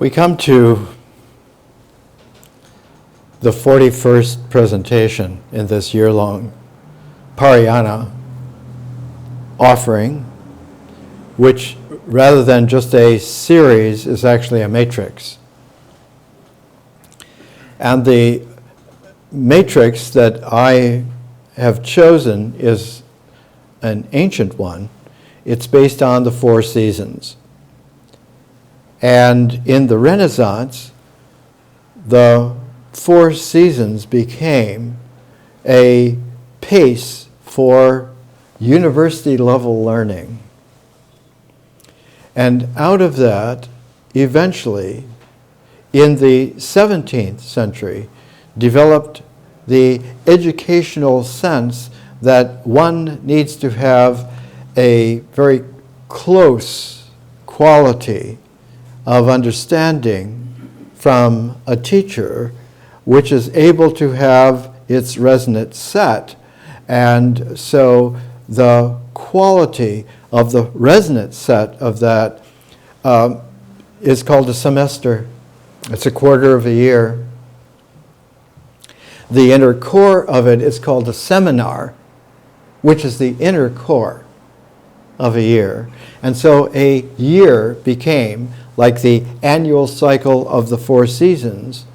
We come to the 41st presentation in this year-long Parayana offering, which rather than just a series is actually a matrix. And the matrix that I have chosen is an ancient one. It's based on the 4 seasons. And in the Renaissance, the 4 seasons became a pace for university-level learning. And out of that, eventually, in the 17th century, developed the educational sense that one needs to have a very close quality of understanding from a teacher, which is able to have its resonant set. And so the quality of the resonant set of that is called a semester. It's a quarter of a year. The inner core of it is called a seminar, which is the inner core of a year. And so a year became, like the annual cycle of the 4 seasons,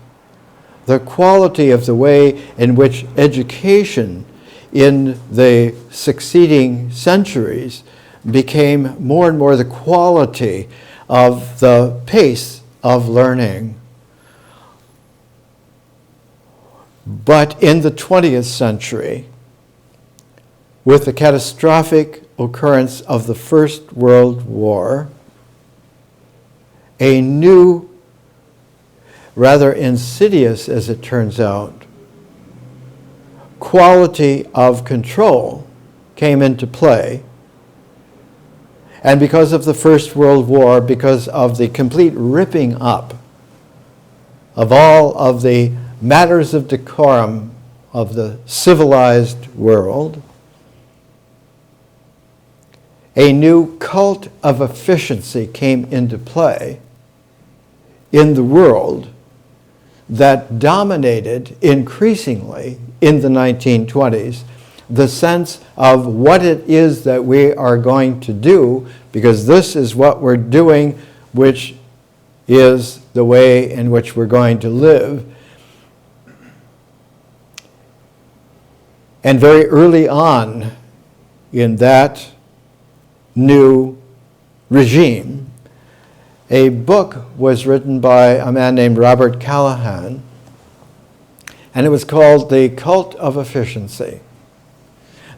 the quality of the way in which education in the succeeding centuries became more and more the quality of the pace of learning. But in the 20th century, with the catastrophic occurrence of the First World War, a new, rather insidious as it turns out, quality of control came into play. And because of the First World War, because of the complete ripping up of all of the matters of decorum of the civilized world, a new cult of efficiency came into play in the world that dominated increasingly in the 1920s the sense of what it is that we are going to do, because this is what we're doing, which is the way in which we're going to live. And very early on in that new regime, a book was written by a man named Robert Callahan, and it was called The Cult of Efficiency.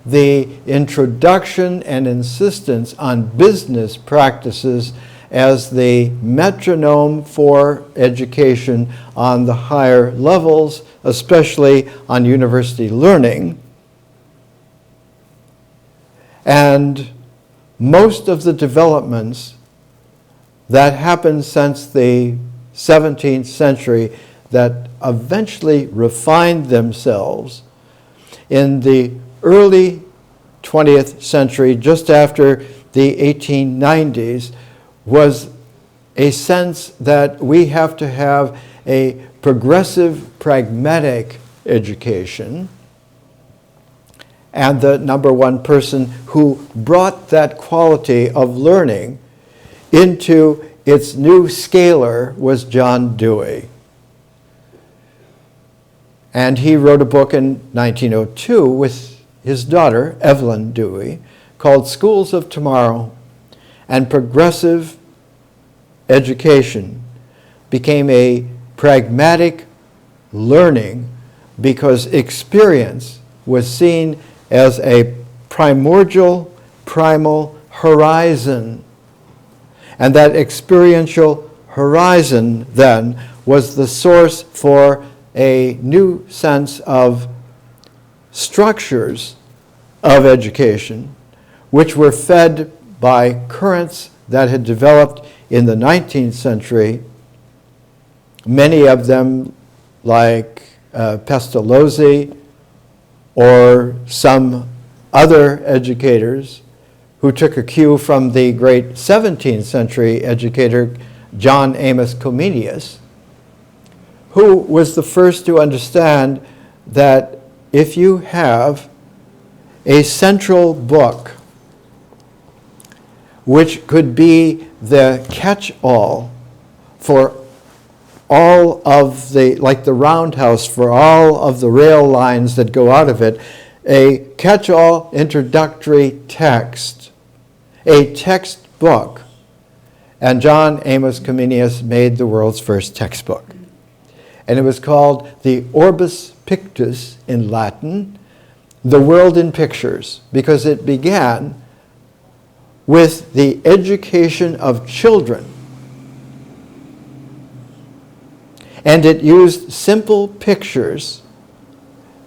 The introduction and insistence on business practices as the metronome for education on the higher levels, especially on university learning. And most of the developments that happened since the 17th century that eventually refined themselves in the early 20th century, just after the 1890s, was a sense that we have to have a progressive, pragmatic education. And the number one person who brought that quality of learning into its new scalar was John Dewey. And he wrote a book in 1902 with his daughter, Evelyn Dewey, called Schools of Tomorrow. And progressive education became a pragmatic learning because experience was seen as a primal horizon. And that experiential horizon then was the source for a new sense of structures of education, which were fed by currents that had developed in the 19th century, many of them like Pestalozzi or some other educators who took a cue from the great 17th century educator John Amos Comenius, who was the first to understand that if you have a central book which could be the catch-all for all of the, like the roundhouse for all of the rail lines that go out of it, a catch-all introductory text, a textbook. And John Amos Comenius made the world's first textbook. And it was called the Orbis Pictus in Latin, the world in pictures, because it began with the education of children. And it used simple pictures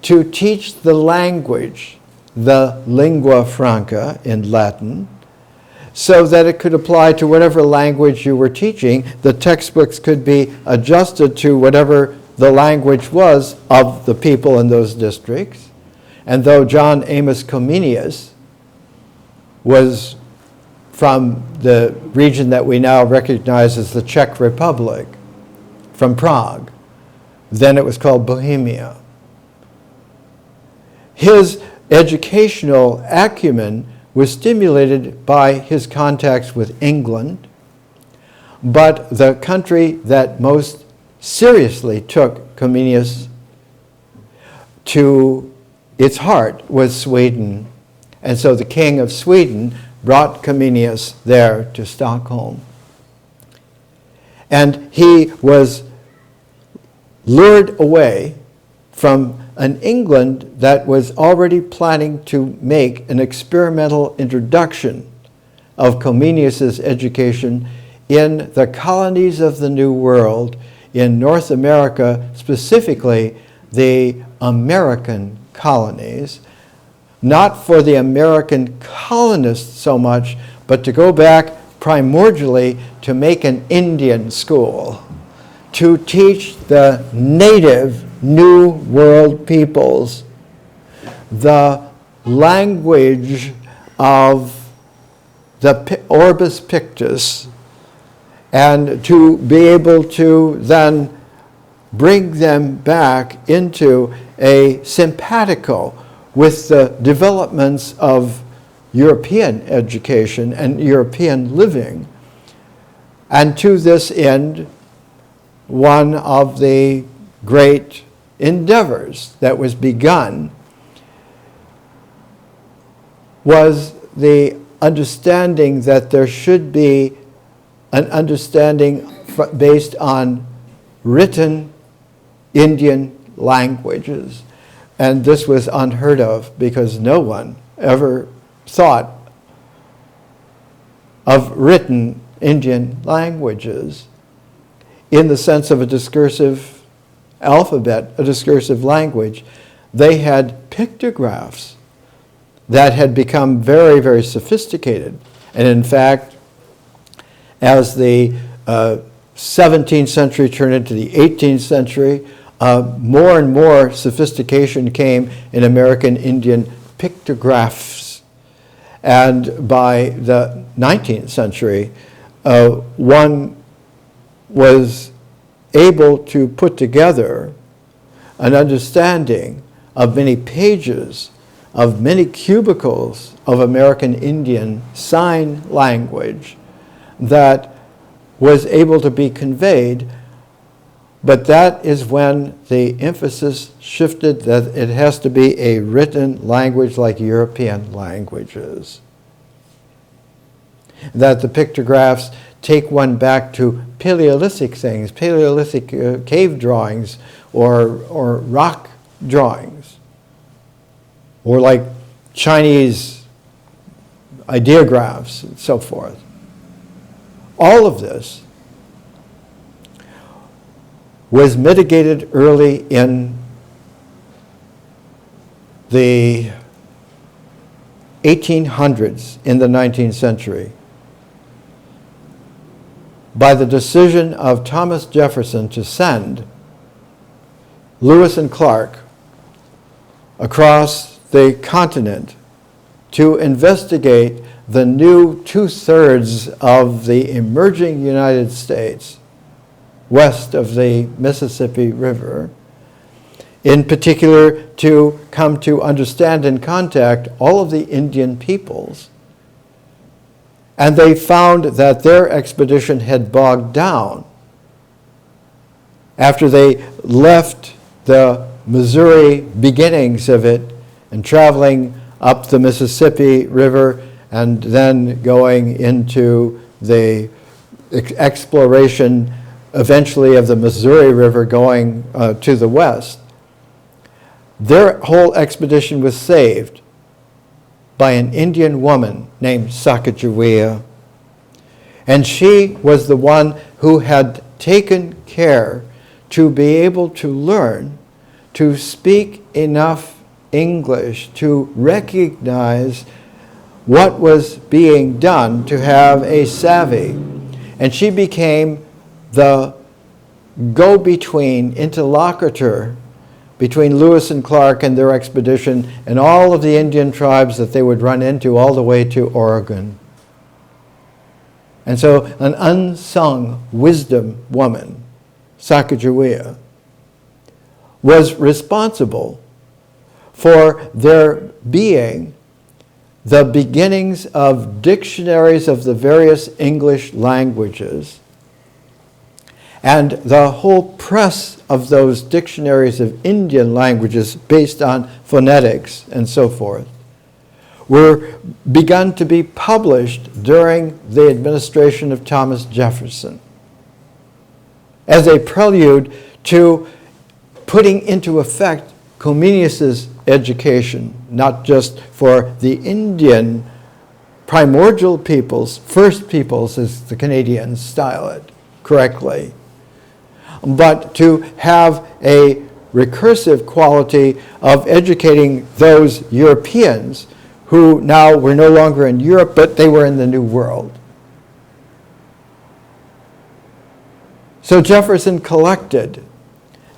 to teach the language, the lingua franca in Latin, so that it could apply to whatever language you were teaching. The textbooks could be adjusted to whatever the language was of the people in those districts. And though John Amos Comenius was from the region that we now recognize as the Czech Republic, from Prague, then it was called Bohemia. His educational acumen was stimulated by his contacts with England, but the country that most seriously took Comenius to its heart was Sweden. And so the king of Sweden brought Comenius there to Stockholm. And he was lured away from an England that was already planning to make an experimental introduction of Comenius's education in the colonies of the New World in North America, specifically the American colonies, not for the American colonists so much, but to go back primordially to make an Indian school, to teach the native New World peoples the language of the Orbis Pictus, and to be able to then bring them back into a simpatico with the developments of European education and European living. And to this end, one of the great endeavors that was begun was the understanding that there should be an understanding based on written Indian languages. And this was unheard of because no one ever thought of written Indian languages in the sense of a discursive alphabet, a discursive language. They had pictographs that had become very, very sophisticated. And in fact, as the 17th century turned into the 18th century, more and more sophistication came in American Indian pictographs. And by the 19th century, one was able to put together an understanding of many pages, of many cubicles of American Indian sign language that was able to be conveyed. But that is when the emphasis shifted that it has to be a written language like European languages. That the pictographs take one back to Paleolithic things, Paleolithic cave drawings or rock drawings, or like Chinese ideographs and so forth. All of this was mitigated early in the 1800s in the 19th century by the decision of Thomas Jefferson to send Lewis and Clark across the continent to investigate the new 2/3 of the emerging United States west of the Mississippi River, in particular to come to understand and contact all of the Indian peoples. And they found that their expedition had bogged down after they left the Missouri beginnings of it and traveling up the Mississippi River and then going into the exploration eventually of the Missouri River going to the west. Their whole expedition was saved by an Indian woman named Roger Weir. And she was the one who had taken care to be able to learn to speak enough English to recognize what was being done, to have a savvy. And she became the go-between interlocutor between Lewis and Clark and their expedition and all of the Indian tribes that they would run into all the way to Oregon. And so an unsung wisdom woman, Roger Weir, was responsible for there being the beginnings of dictionaries of the various English languages and the whole press of those dictionaries of Indian languages based on phonetics and so forth were begun to be published during the administration of Thomas Jefferson as a prelude to putting into effect Comenius's education, not just for the Indian primordial peoples, first peoples as the Canadians style it correctly, but to have a recursive quality of educating those Europeans who now were no longer in Europe, but they were in the New World. So Jefferson collected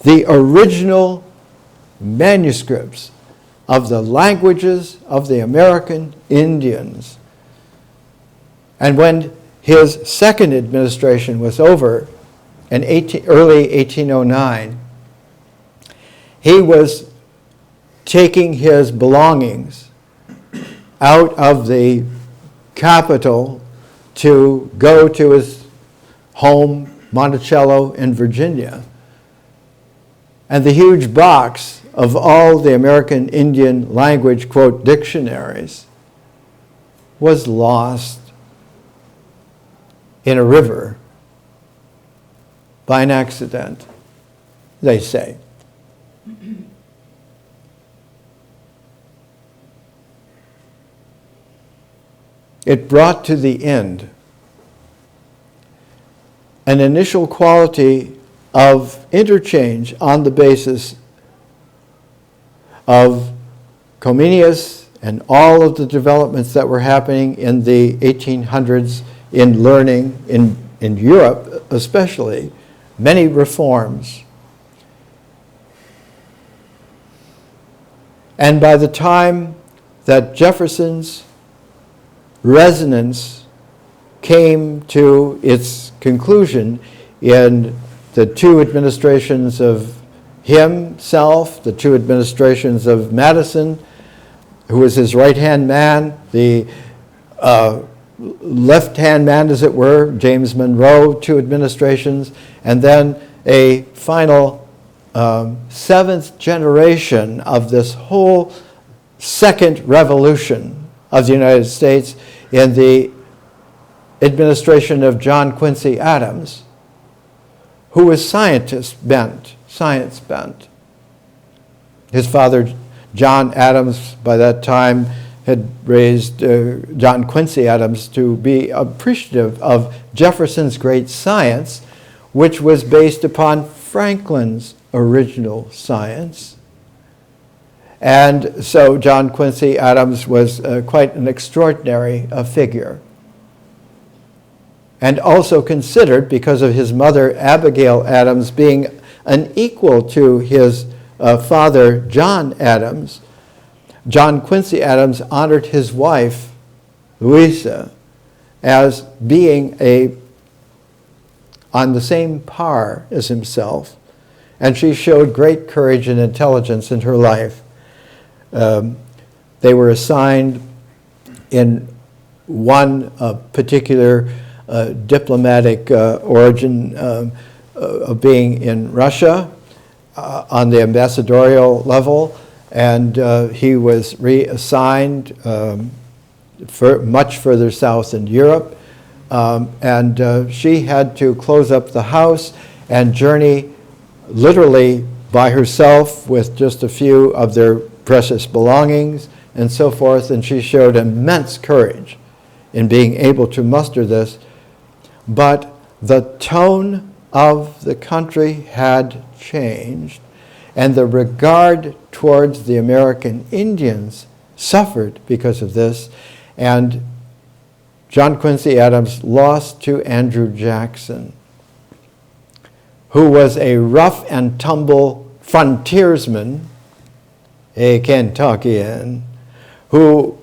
the original manuscripts of the languages of the American Indians. And when his second administration was over in early 1809, he was taking his belongings out of the capital to go to his home, Monticello in Virginia. And the huge box of all the American Indian language, quote, dictionaries was lost in a river by an accident, they say. It brought to the end an initial quality of interchange on the basis of Comenius and all of the developments that were happening in the 1800s in learning, in Europe especially, many reforms. And by the time that Jefferson's resonance came to its conclusion in the two administrations of himself, the two administrations of Madison, who was his right-hand man, the left-hand man, as it were, James Monroe, two administrations, and then a final seventh generation of this whole second revolution of the United States in the administration of John Quincy Adams, who was science bent. His father, John Adams, by that time had raised John Quincy Adams to be appreciative of Jefferson's great science, which was based upon Franklin's original science. And so John Quincy Adams was quite an extraordinary figure. And also considered, because of his mother Abigail Adams being an equal to his father John Adams, John Quincy Adams honored his wife Louisa as being on the same par as himself, and she showed great courage and intelligence in her life. They were assigned in one particular diplomatic origin of being in Russia on the ambassadorial level, and he was reassigned much further south in Europe, and she had to close up the house and journey literally by herself with just a few of their precious belongings and so forth, and she showed immense courage in being able to muster this. But the tone of the country had changed, and the regard towards the American Indians suffered because of this, and John Quincy Adams lost to Andrew Jackson, who was a rough and tumble frontiersman, a Kentuckian, who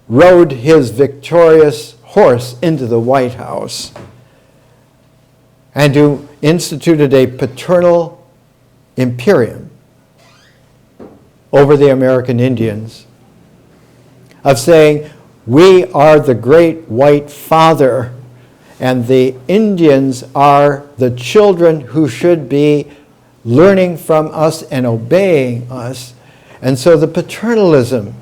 rode his victorious horse into the White House and who instituted a paternal imperium over the American Indians of saying, we are the great white father, and the Indians are the children who should be learning from us and obeying us. And so the paternalism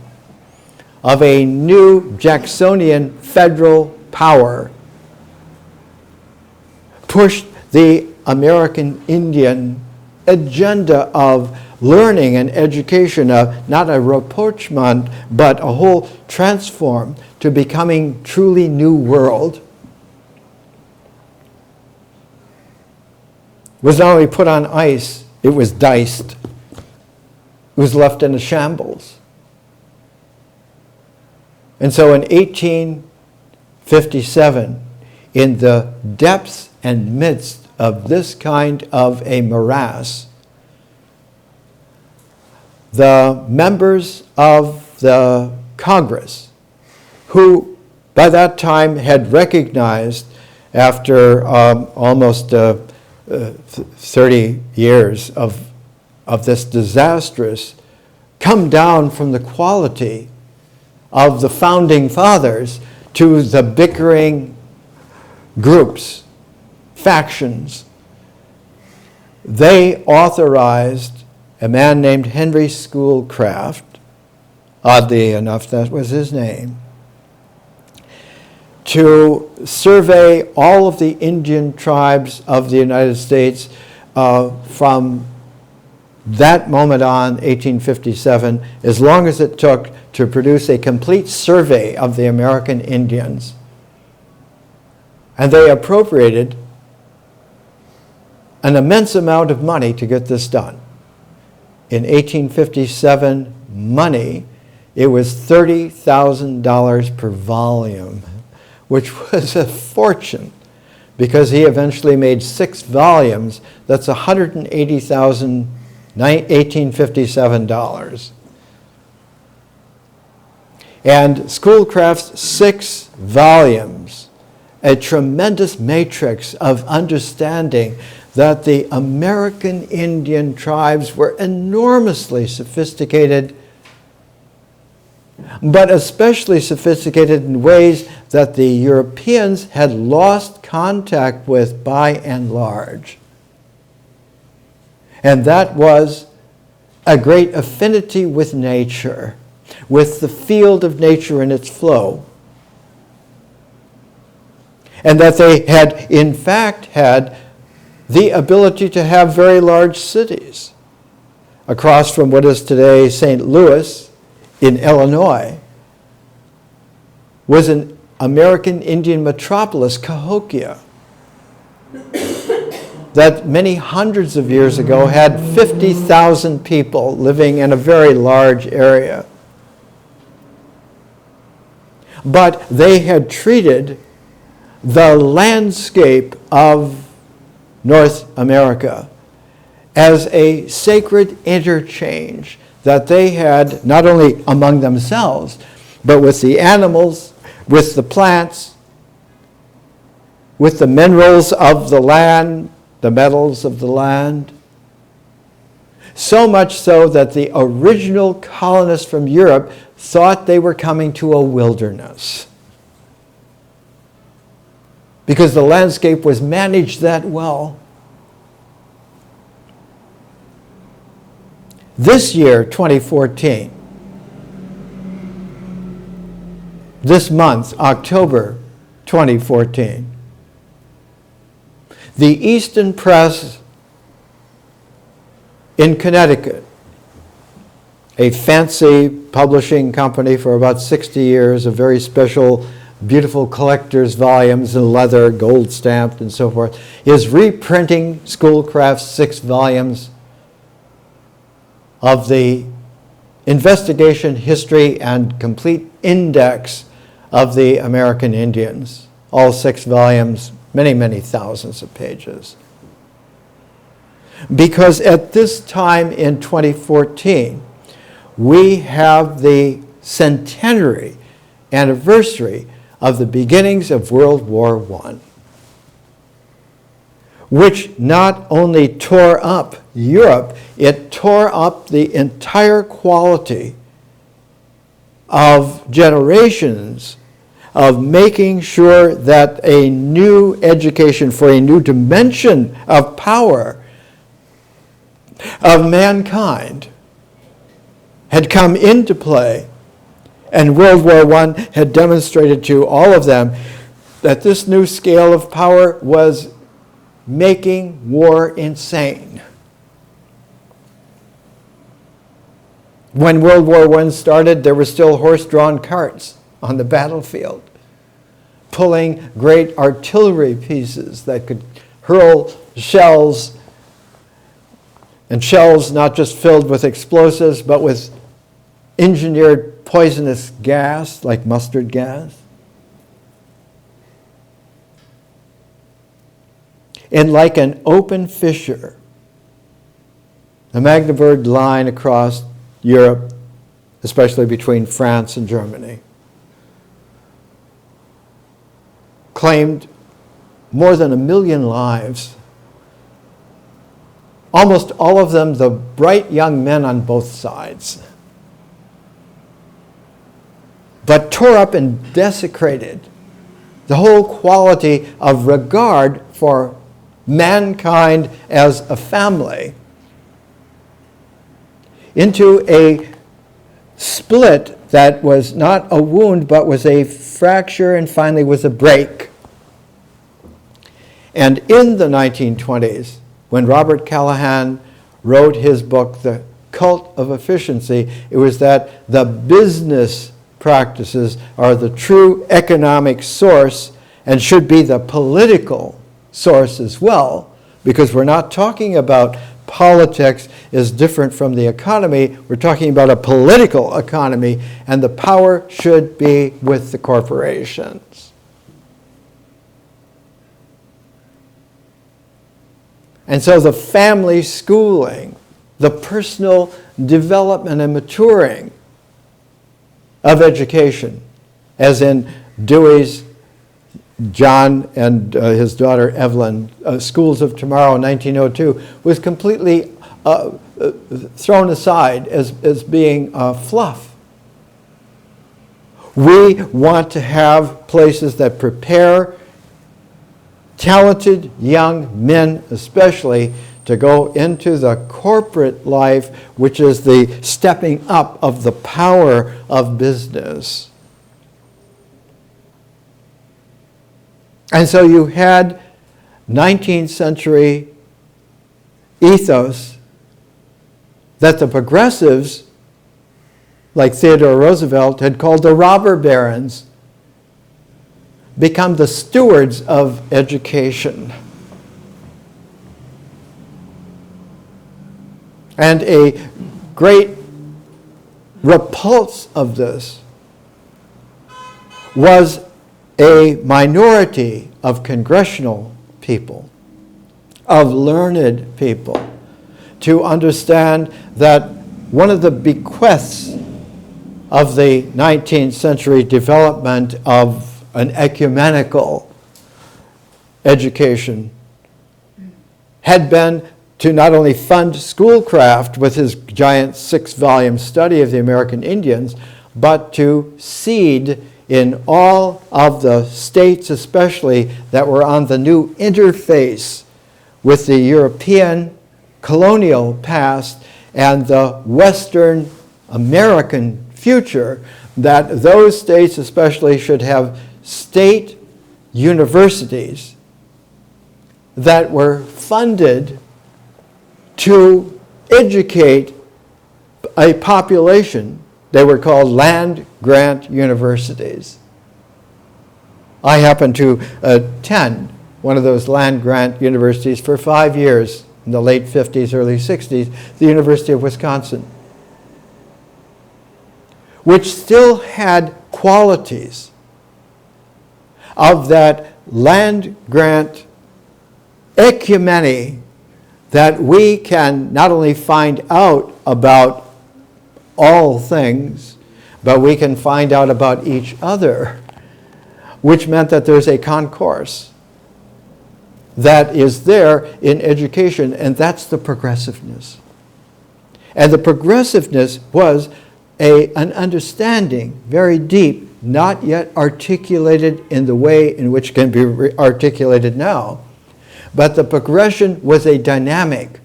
of a new Jacksonian federal power pushed the American Indian agenda of learning and education, of not a rapprochement, but a whole transform to becoming truly new world, was not only put on ice, it was diced. It was left in a shambles. And so in 1857, in the depths and midst of this kind of a morass, the members of the Congress, who by that time had recognized, after almost 30 years of this disastrous come down from the quality of the founding fathers to the bickering groups, factions, they authorized a man named Henry Schoolcraft, oddly enough that was his name, to survey all of the Indian tribes of the United States from that moment on, 1857, as long as it took to produce a complete survey of the American Indians. And they appropriated an immense amount of money to get this done. In 1857 money, it was $30,000 per volume, which was a fortune, because he eventually made 6 volumes. That's $180,000, $1857. And Schoolcraft's 6 volumes, a tremendous matrix of understanding that the American Indian tribes were enormously sophisticated, but especially sophisticated in ways that the Europeans had lost contact with by and large. And that was a great affinity with nature, with the field of nature and its flow. And that they had, in fact, had the ability to have very large cities. Across from what is today St. Louis in Illinois was an American Indian metropolis, Cahokia, that many hundreds of years ago had 50,000 people living in a very large area. But they had treated the landscape of North America as a sacred interchange that they had not only among themselves, but with the animals, with the plants, with the minerals of the land, the metals of the land. So much so that the original colonists from Europe thought they were coming to a wilderness, because the landscape was managed that well. This year, 2014, this month, October 2014, the Easton Press in Connecticut, a fancy publishing company for about 60 years, of very special, beautiful collector's volumes in leather, gold stamped and so forth, is reprinting Schoolcraft's 6 volumes of the investigation, history, and complete index of the American Indians. All 6 volumes, many, many thousands of pages. Because at this time in 2014, we have the centenary anniversary of the beginnings of World War I, which not only tore up Europe, it tore up the entire quality of generations of making sure that a new education for a new dimension of power of mankind had come into play, and World War I had demonstrated to all of them that this new scale of power was making war insane. When World War I started, there were still horse-drawn carts on the battlefield, pulling great artillery pieces that could hurl shells, and shells not just filled with explosives, but with engineered poisonous gas, like mustard gas. And like an open fissure, the Magdeburg Line across Europe, especially between France and Germany, claimed more than 1 million lives. Almost all of them the bright young men on both sides, but tore up and desecrated the whole quality of regard for mankind as a family into a split that was not a wound but was a fracture and finally was a break. And in the 1920s, when Robert Callahan wrote his book, The Cult of Efficiency, it was that the business practices are the true economic source and should be the political source as well, because we're not talking about politics is different from the economy. We're talking about a political economy, and the power should be with the corporations. And so the family schooling, the personal development and maturing of education, as in Dewey's John and his daughter Evelyn, Schools of Tomorrow, 1902, was completely thrown aside as being fluff. We want to have places that prepare talented young men especially to go into the corporate life, which is the stepping up of the power of business. And so you had 19th century ethos that the progressives, like Theodore Roosevelt, had called the robber barons, become the stewards of education. And a great repulse of this was a minority of congressional people, of learned people, to understand that one of the bequests of the 19th century development of an ecumenical education had been to not only fund Schoolcraft with his giant 6-volume study of the American Indians, but to seed in all of the states especially that were on the new interface with the European colonial past and the Western American future, that those states especially should have state universities that were funded to educate a population. They were called land-grant universities. I happened to attend one of those land-grant universities for 5 years in the late 50s, early 60s, the University of Wisconsin, which still had qualities of that land-grant ecumeny that we can not only find out about all things, but we can find out about each other, which meant that there's a concourse that is there in education, and that's the progressiveness. And the progressiveness was an understanding, very deep, not yet articulated in the way in which can be articulated now, but the progression was a dynamic,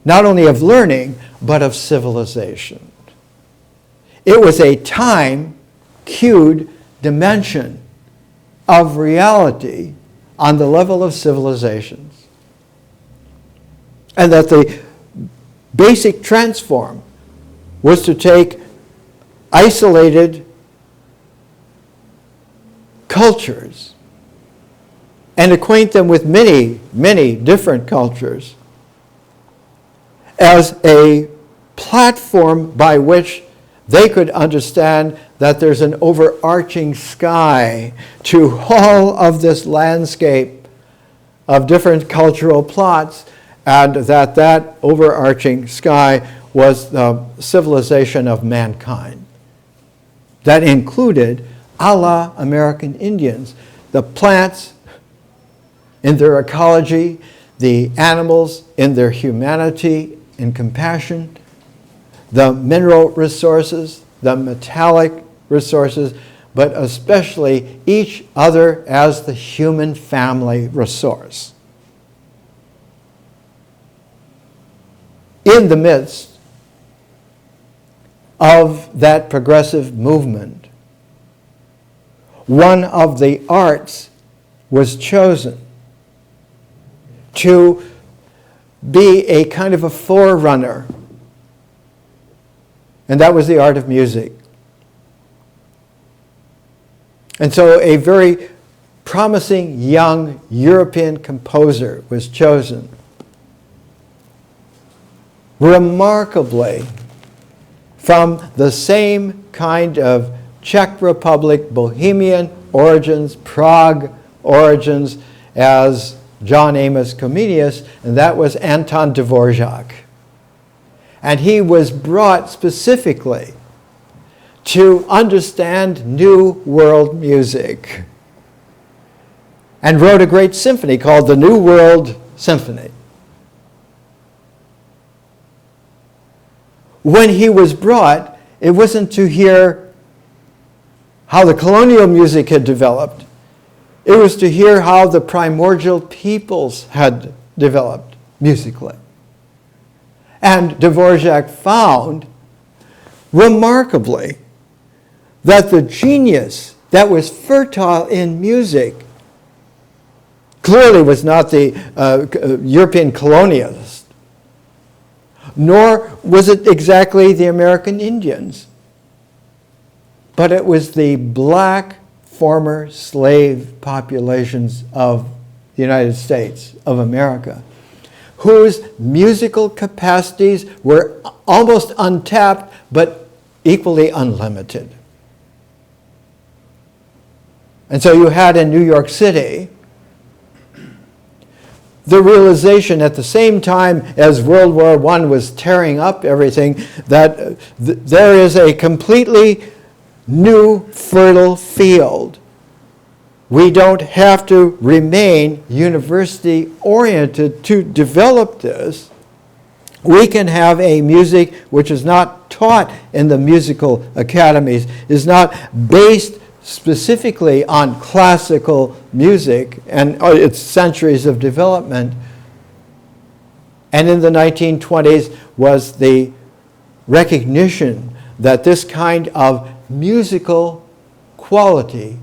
not only of learning, but of civilization. It was a time-cued dimension of reality on the level of civilizations. And that the basic transform was to take isolated cultures and acquaint them with many, many different cultures as a platform by which they could understand that there's an overarching sky to all of this landscape of different cultural plots, and that that overarching sky was the civilization of mankind. That included, a la American Indians, the plants in their ecology, the animals in their humanity and compassion, the mineral resources, the metallic resources, but especially each other as the human family resource. In the midst of that progressive movement, one of the arts was chosen to be a kind of a forerunner, and that was the art of music. And so a very promising young European composer was chosen, remarkably from the same kind of Czech Republic, Bohemian origins, Prague origins as John Amos Comenius, and that was Anton Dvorak. And he was brought specifically to understand New World music and wrote a great symphony called the New World Symphony. When he was brought, it wasn't to hear how the colonial music had developed. It was to hear how the primordial peoples had developed musically. And Dvorak found, remarkably, that the genius that was fertile in music clearly was not the European colonialist, nor was it exactly the American Indians, but it was the black former slave populations of the United States of America, whose musical capacities were almost untapped, but equally unlimited. And so you had in New York City the realization at the same time as World War I was tearing up everything that there is a completely new fertile field. We don't have to remain university-oriented to develop this. We can have a music which is not taught in the musical academies, is not based specifically on classical music and its centuries of development. And in the 1920s was the recognition that this kind of musical quality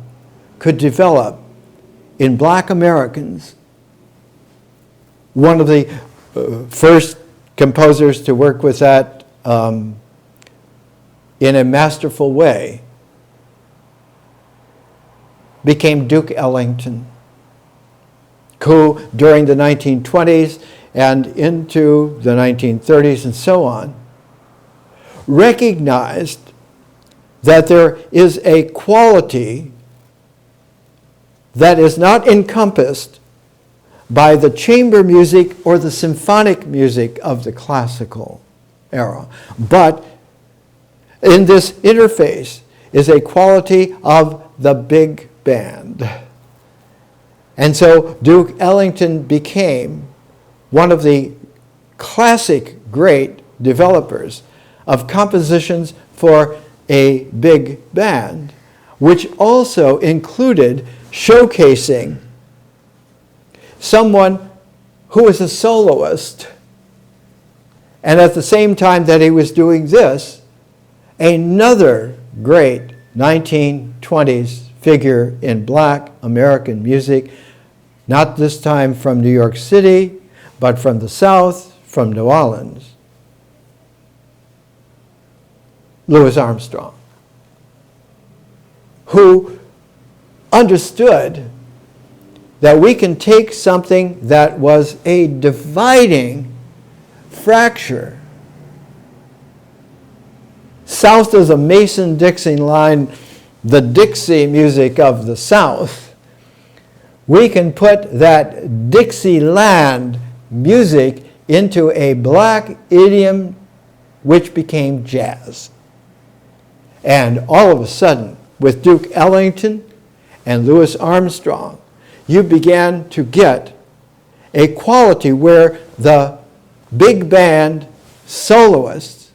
could develop in black Americans. One of the first composers to work with that in a masterful way became Duke Ellington, who during the 1920s and into the 1930s and so on recognized that there is a quality that is not encompassed by the chamber music or the symphonic music of the classical era, but in this interface is a quality of the big band. And so Duke Ellington became one of the classic great developers of compositions for a big band, which also included showcasing someone who was a soloist, and at the same time that he was doing this, another great 1920s figure in black American music, not this time from New York City, but from the South, from New Orleans, Louis Armstrong, who understood that we can take something that was a dividing fracture. South is a Mason-Dixon line, the Dixie music of the South. We can put that Dixieland music into a black idiom which became jazz. And all of a sudden, with Duke Ellington and Louis Armstrong, you began to get a quality where the big band soloists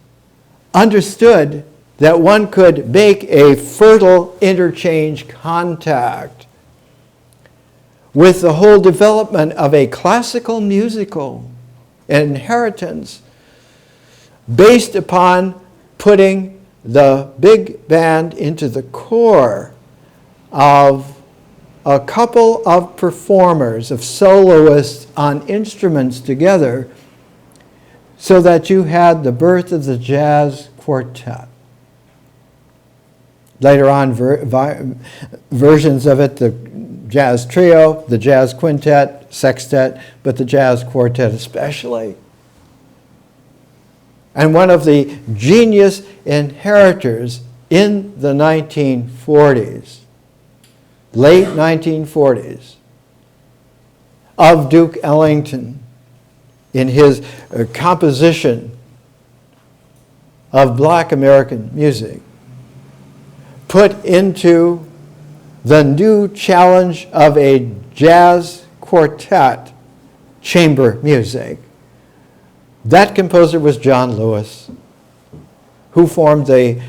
understood that one could make a fertile interchange contact with the whole development of a classical musical inheritance based upon putting the big band into the core of a couple of performers, of soloists on instruments together, so that you had the birth of the jazz quartet. Later on, versions of it, the jazz trio, the jazz quintet, sextet, but the jazz quartet especially. And one of the genius inheritors in the 1940s, late 1940s, of Duke Ellington in his composition of black American music, put into the new challenge of a jazz quartet chamber music. That composer was John Lewis, who formed the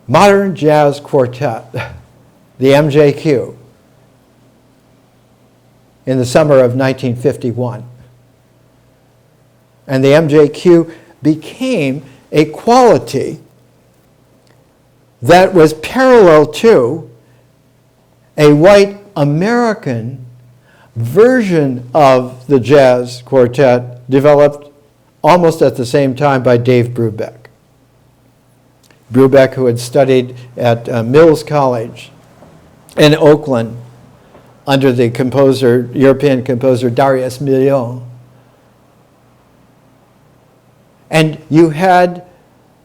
modern jazz quartet, the MJQ, in the summer of 1951. And the MJQ became a quality that was parallel to a white American version of the jazz quartet developed almost at the same time by Dave Brubeck. Brubeck, who had studied at Mills College in Oakland under the composer, European composer Darius Milhaud. And you had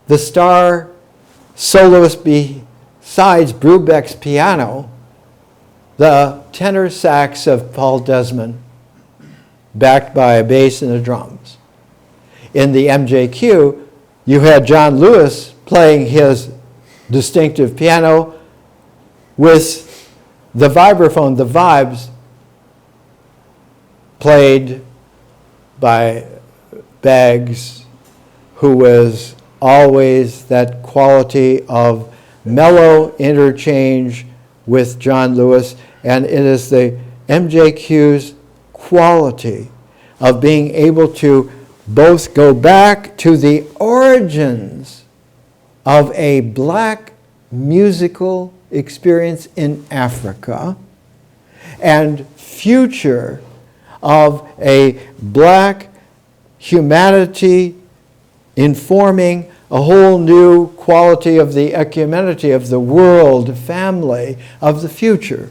the star soloist besides Brubeck's piano, the tenor sax of Paul Desmond, backed by a bass and the drums. In the MJQ, you had John Lewis playing his distinctive piano with the vibraphone, the vibes, played by Baggs, who was always that quality of mellow interchange with John Lewis, and it is the MJQ's quality of being able to both go back to the origins of a black musical experience in Africa and future of a black humanity informing a whole new quality of the ecumenity of the world family of the future.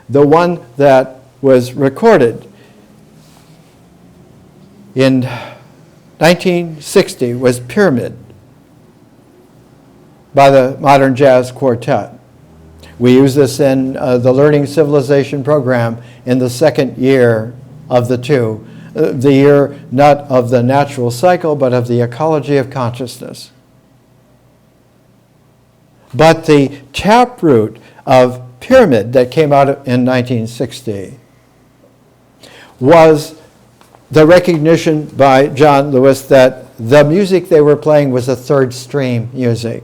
The one that was recorded in 1960 was Pyramid by the Modern Jazz Quartet. We use this in the Learning Civilization program in the second year of the two. The year not of the natural cycle, but of the ecology of consciousness. But the taproot of Pyramid that came out in 1960 was the recognition by John Lewis that the music they were playing was a third stream music.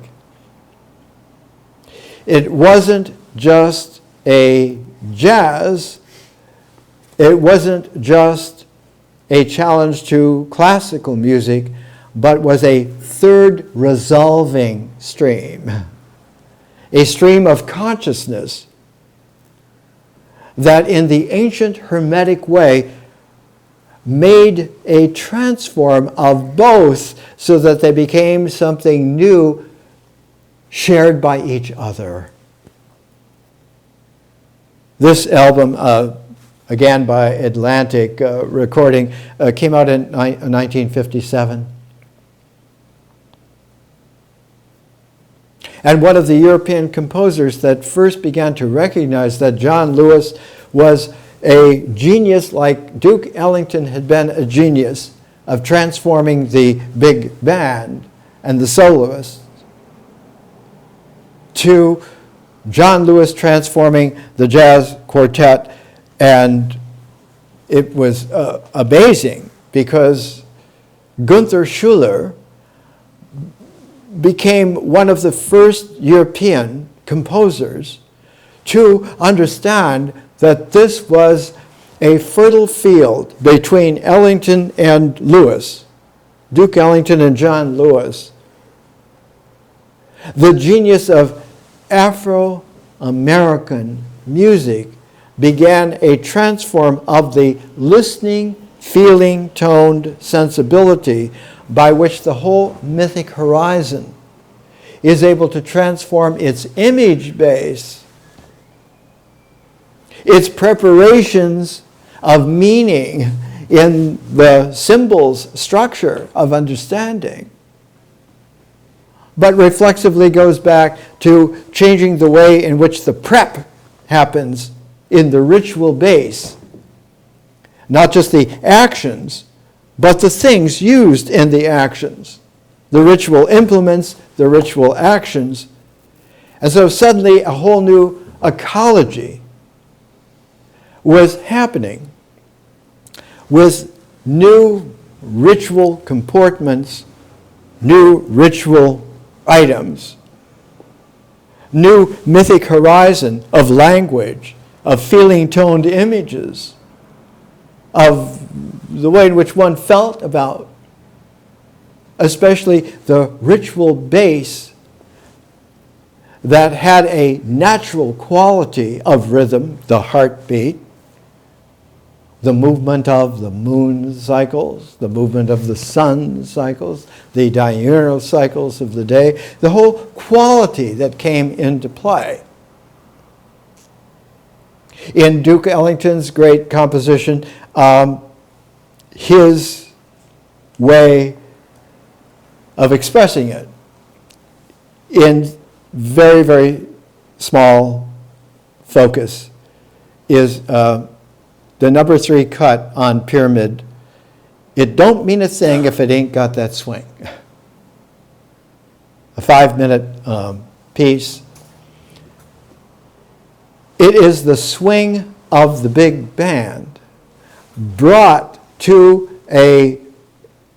It wasn't just a jazz, it wasn't just a challenge to classical music, but was a third resolving stream, a stream of consciousness that in the ancient Hermetic way made a transform of both so that they became something new shared by each other. This album, again by Atlantic Recording, came out in 1957. And one of the European composers that first began to recognize that John Lewis was a genius like Duke Ellington had been a genius of transforming the big band and the soloists, to John Lewis transforming the jazz quartet. And it was amazing because Gunther Schuller became one of the first European composers to understand that this was a fertile field between Ellington and Lewis, Duke Ellington and John Lewis. The genius of Afro-American music began a transform of the listening, feeling, toned sensibility by which the whole mythic horizon is able to transform its image base, its preparations of meaning in the symbols structure of understanding, but reflexively goes back to changing the way in which the prep happens in the ritual base. Not just the actions, but the things used in the actions. The ritual implements, the ritual actions. And so suddenly a whole new ecology was happening with new ritual comportments, new ritual items, new mythic horizon of language, of feeling-toned images, of the way in which one felt about, especially the ritual base that had a natural quality of rhythm, the heartbeat, the movement of the moon cycles, the movement of the sun cycles, the diurnal cycles of the day, the whole quality that came into play. In Duke Ellington's great composition, his way of expressing it in very, very small focus is the number 3 cut on Pyramid, it don't mean a thing if it ain't got that swing. A 5-minute piece. It is the swing of the big band brought to a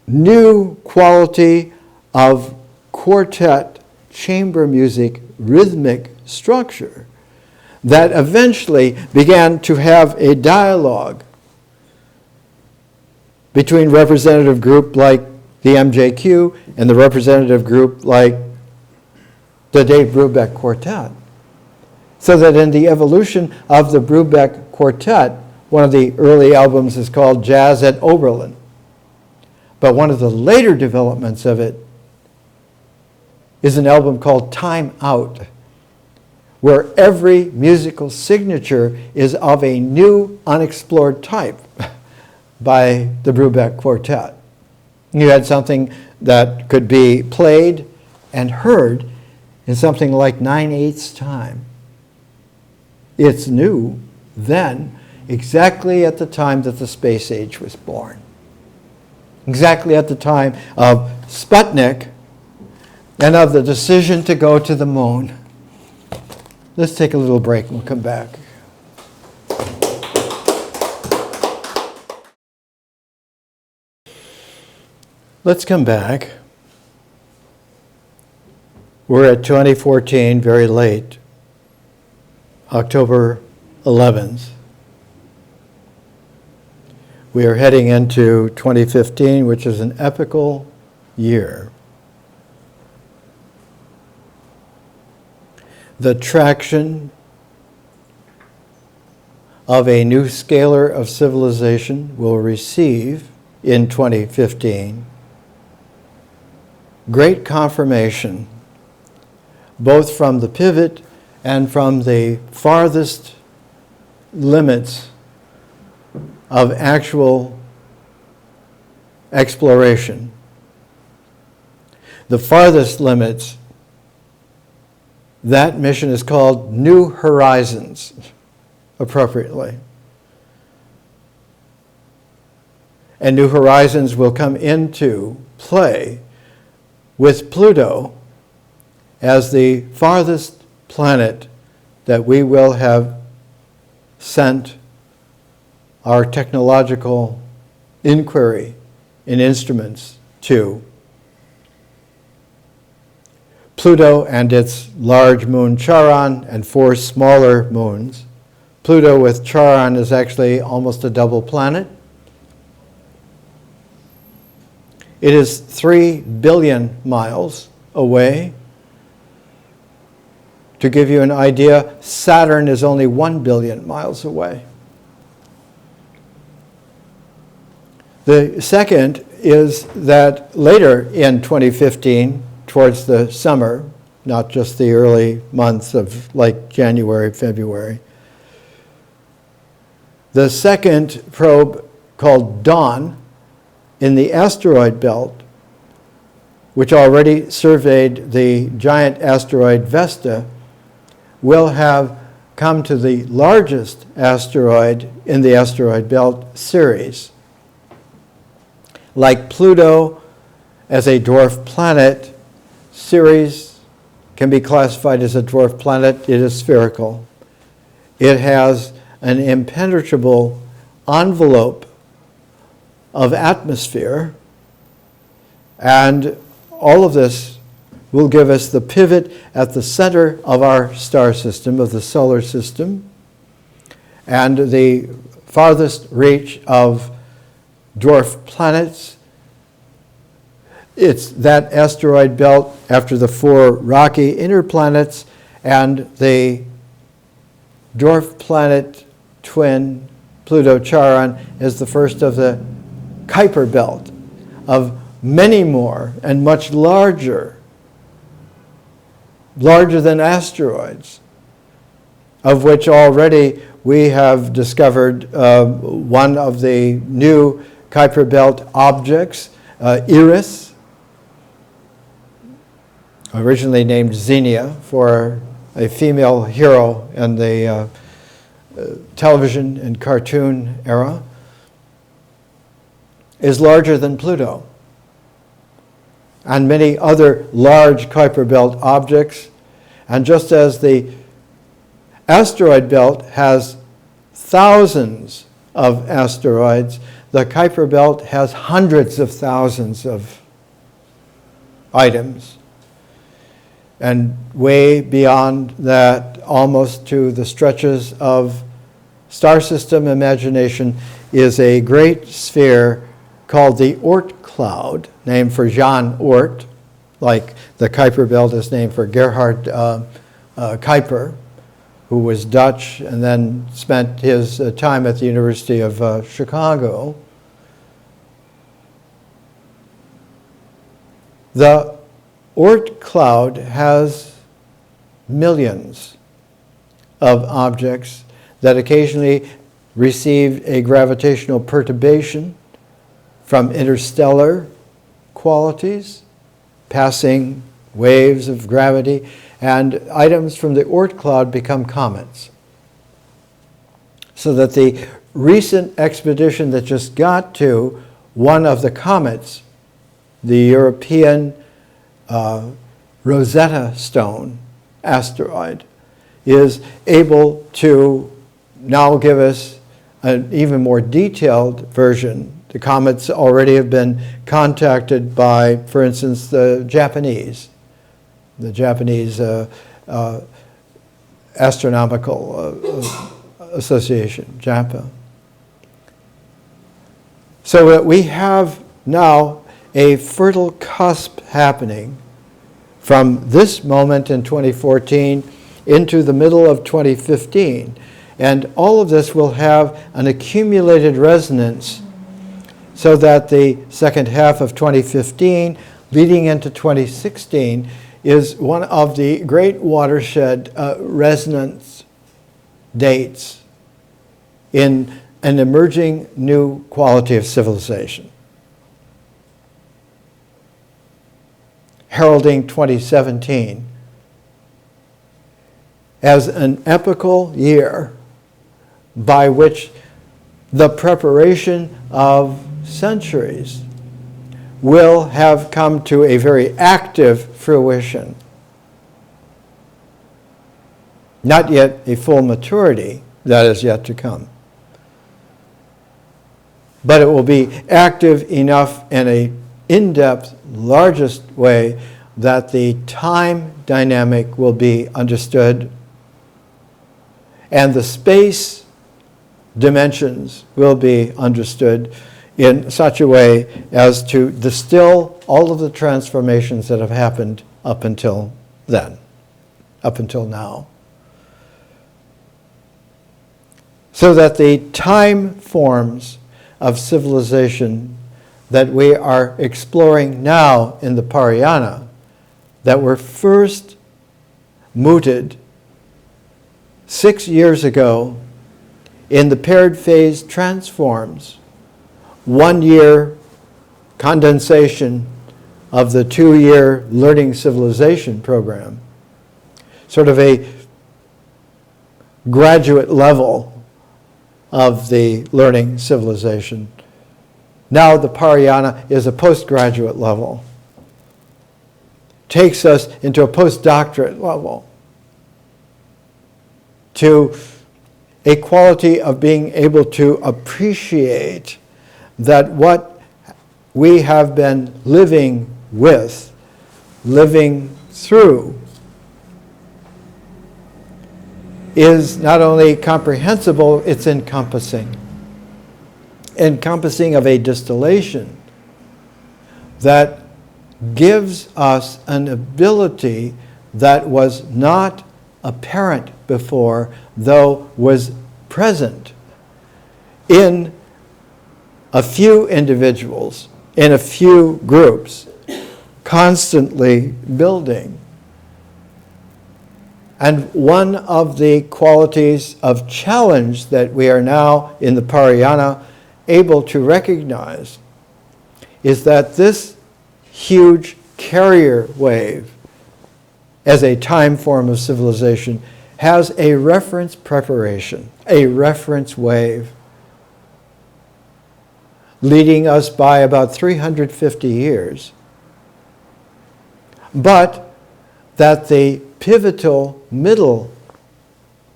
new quality of quartet chamber music rhythmic structure that eventually began to have a dialogue between representative group like the MJQ and the representative group like the Dave Brubeck Quartet. So that in the evolution of the Brubeck Quartet, one of the early albums is called Jazz at Oberlin. But one of the later developments of it is an album called Time Out, where every musical signature is of a new unexplored type by the Brubeck Quartet. You had something that could be played and heard in something like 9/8 time. It's new then, exactly at the time that the space age was born. Exactly at the time of Sputnik and of the decision to go to the moon. Let's take a little break and we'll come back. Let's come back. We're at 2014, very late, October 11th. We are heading into 2015, which is an epical year. The traction of a new scalar of civilization will receive in 2015 great confirmation, both from the pivot and from the farthest limits of actual exploration. The farthest limits, that mission is called New Horizons, appropriately. And New Horizons will come into play with Pluto as the farthest planet that we will have sent our technological inquiry and instruments to. Pluto and its large moon Charon and 4 smaller moons. Pluto with Charon is actually almost a double planet. It is 3 billion miles away. To give you an idea, Saturn is only 1 billion miles away. The second is that later in 2015, towards the summer, not just the early months of like January, February, the second probe called Dawn in the asteroid belt, which already surveyed the giant asteroid Vesta, will have come to the largest asteroid in the asteroid belt, Ceres. Like Pluto as a dwarf planet, Ceres can be classified as a dwarf planet. It is spherical. It has an impenetrable envelope of atmosphere, and all of this will give us the pivot at the center of our star system, of the solar system, and the farthest reach of dwarf planets. It's that asteroid belt after the 4 rocky inner planets and the dwarf planet twin Pluto-Charon is the first of the Kuiper belt of many more and much larger than asteroids, of which already we have discovered one of the new Kuiper belt objects, Eris, originally named Xenia for a female hero in the television and cartoon era, is larger than Pluto. And many other large Kuiper Belt objects. And just as the asteroid belt has thousands of asteroids, the Kuiper Belt has hundreds of thousands of items. And way beyond that, almost to the stretches of star system imagination, is a great sphere called the Oort cloud, named for Jan Oort, like the Kuiper Belt is named for Gerhard Kuiper, who was Dutch and then spent his time at the University of Chicago. The Oort cloud has millions of objects that occasionally receive a gravitational perturbation from interstellar qualities, passing waves of gravity, and items from the Oort cloud become comets. So that the recent expedition that just got to one of the comets, the European Rosetta Stone asteroid, is able to now give us an even more detailed version. The comets already have been contacted by, for instance, the Japanese Astronomical Association, JAPA. So that we have now a fertile cusp happening from this moment in 2014 into the middle of 2015. And all of this will have an accumulated resonance so that the second half of 2015 leading into 2016 is one of the great watershed resonance dates in an emerging new quality of civilization. Heralding 2017 as an epochal year by which the preparation of centuries will have come to a very active fruition. Not yet a full maturity, that is yet to come. But it will be active enough in an in-depth, largest way that the time dynamic will be understood and the space dimensions will be understood in such a way as to distill all of the transformations that have happened up until then, up until now. So that the time forms of civilization that we are exploring now in the Parayana, that were first mooted 6 years ago in the paired phase transforms, 1 year condensation of the 2-year learning civilization program, sort of a graduate level of the learning civilization. Now the Parayana is a postgraduate level, takes us into a postdoctorate level, to a quality of being able to appreciate that what we have been living with, living through, is not only comprehensible, it's encompassing. Encompassing of a distillation that gives us an ability that was not apparent before, though was present in a few individuals, in a few groups, constantly building. And one of the qualities of challenge that we are now in the Parayana able to recognize is that this huge carrier wave as a time form of civilization has a reference preparation, a reference wave, leading us by about 350 years. But that the pivotal middle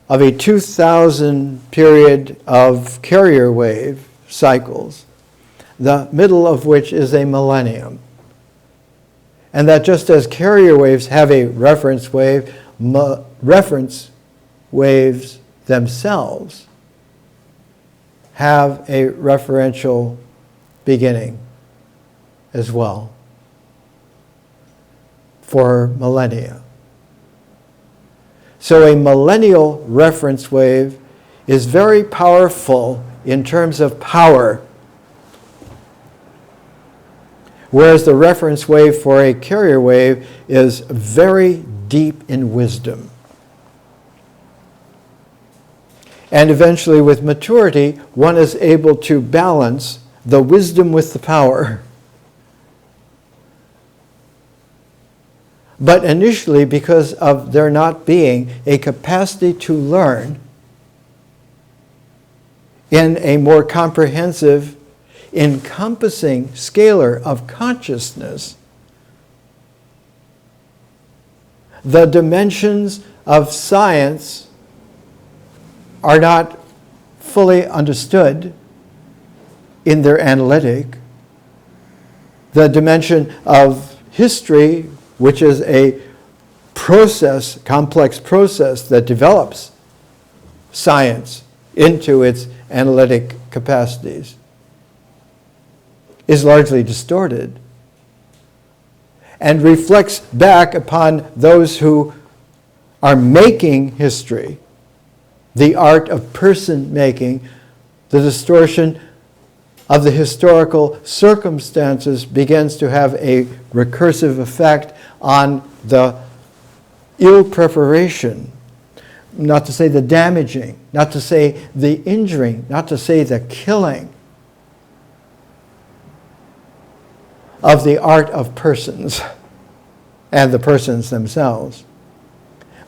of a 2,000 period of carrier wave cycles, the middle of which is a millennium. And that just as carrier waves have a reference wave, reference waves themselves have a referential beginning as well for millennia. So a millennial reference wave is very powerful in terms of power, whereas the reference wave for a carrier wave is very deep in wisdom. And eventually, with maturity, one is able to balance the wisdom with the power. But initially, because of there not being a capacity to learn in a more comprehensive, encompassing scalar of consciousness, the dimensions of science are not fully understood in their analytic. The dimension of history, which is a process, complex process that develops science into its analytic capacities, is largely distorted and reflects back upon those who are making history, the art of person making. The distortion of the historical circumstances begins to have a recursive effect on the ill preparation, not to say the damaging, not to say the injuring, not to say the killing of the art of persons and the persons themselves,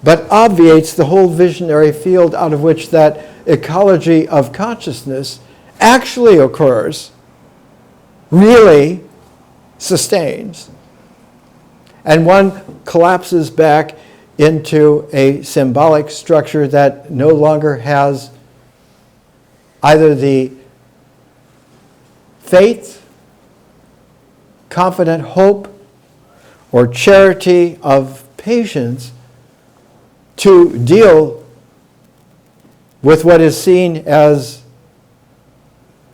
but obviates the whole visionary field out of which that ecology of consciousness actually occurs, really sustains. And one collapses back into a symbolic structure that no longer has either the faith, confident hope, or charity of patience to deal with what is seen as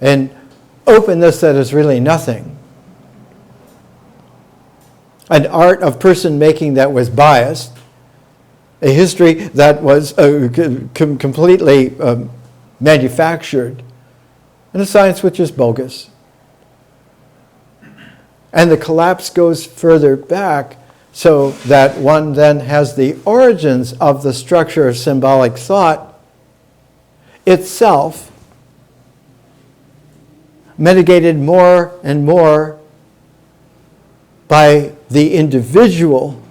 an openness that is really nothing. An art of person making that was biased, a history that was completely manufactured, and a science which is bogus. And the collapse goes further back so that one then has the origins of the structure of symbolic thought itself mitigated more and more by the individual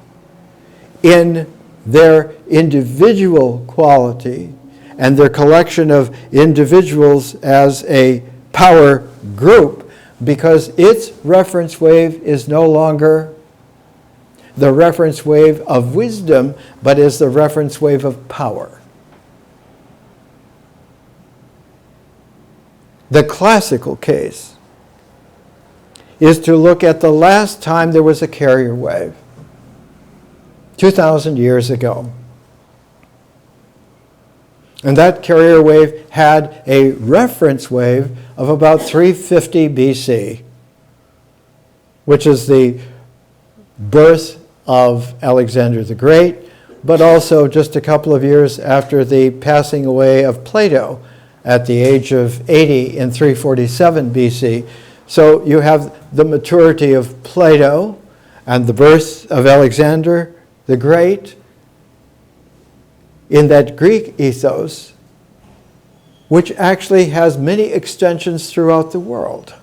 in their individual quality and their collection of individuals as a power group, because its reference wave is no longer the reference wave of wisdom, but is the reference wave of power. The classical case is to look at the last time there was a carrier wave, 2,000 years ago. And that carrier wave had a reference wave of about 350 BC, which is the birth of Alexander the Great, but also just a couple of years after the passing away of Plato at the age of 80 in 347 BC. So you have the maturity of Plato and the birth of Alexander the Great in that Greek ethos, which actually has many extensions throughout the world.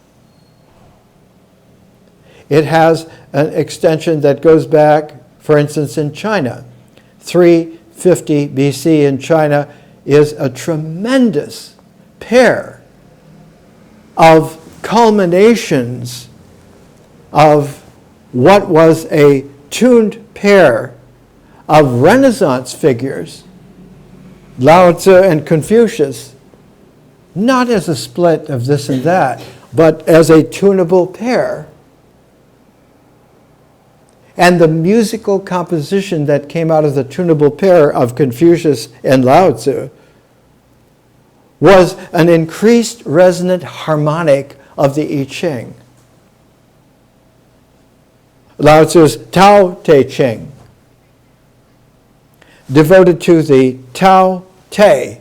It has an extension that goes back, for instance, in China, 3 350 BC in China is a tremendous pair of culminations of what was a tuned pair of Renaissance figures, Lao Tzu and Confucius, not as a split of this and that, but as a tunable pair. And the musical composition that came out of the tunable pair of Confucius and Lao Tzu was an increased resonant harmonic of the I Ching. Lao Tzu's Tao Te Ching, devoted to the Tao Te,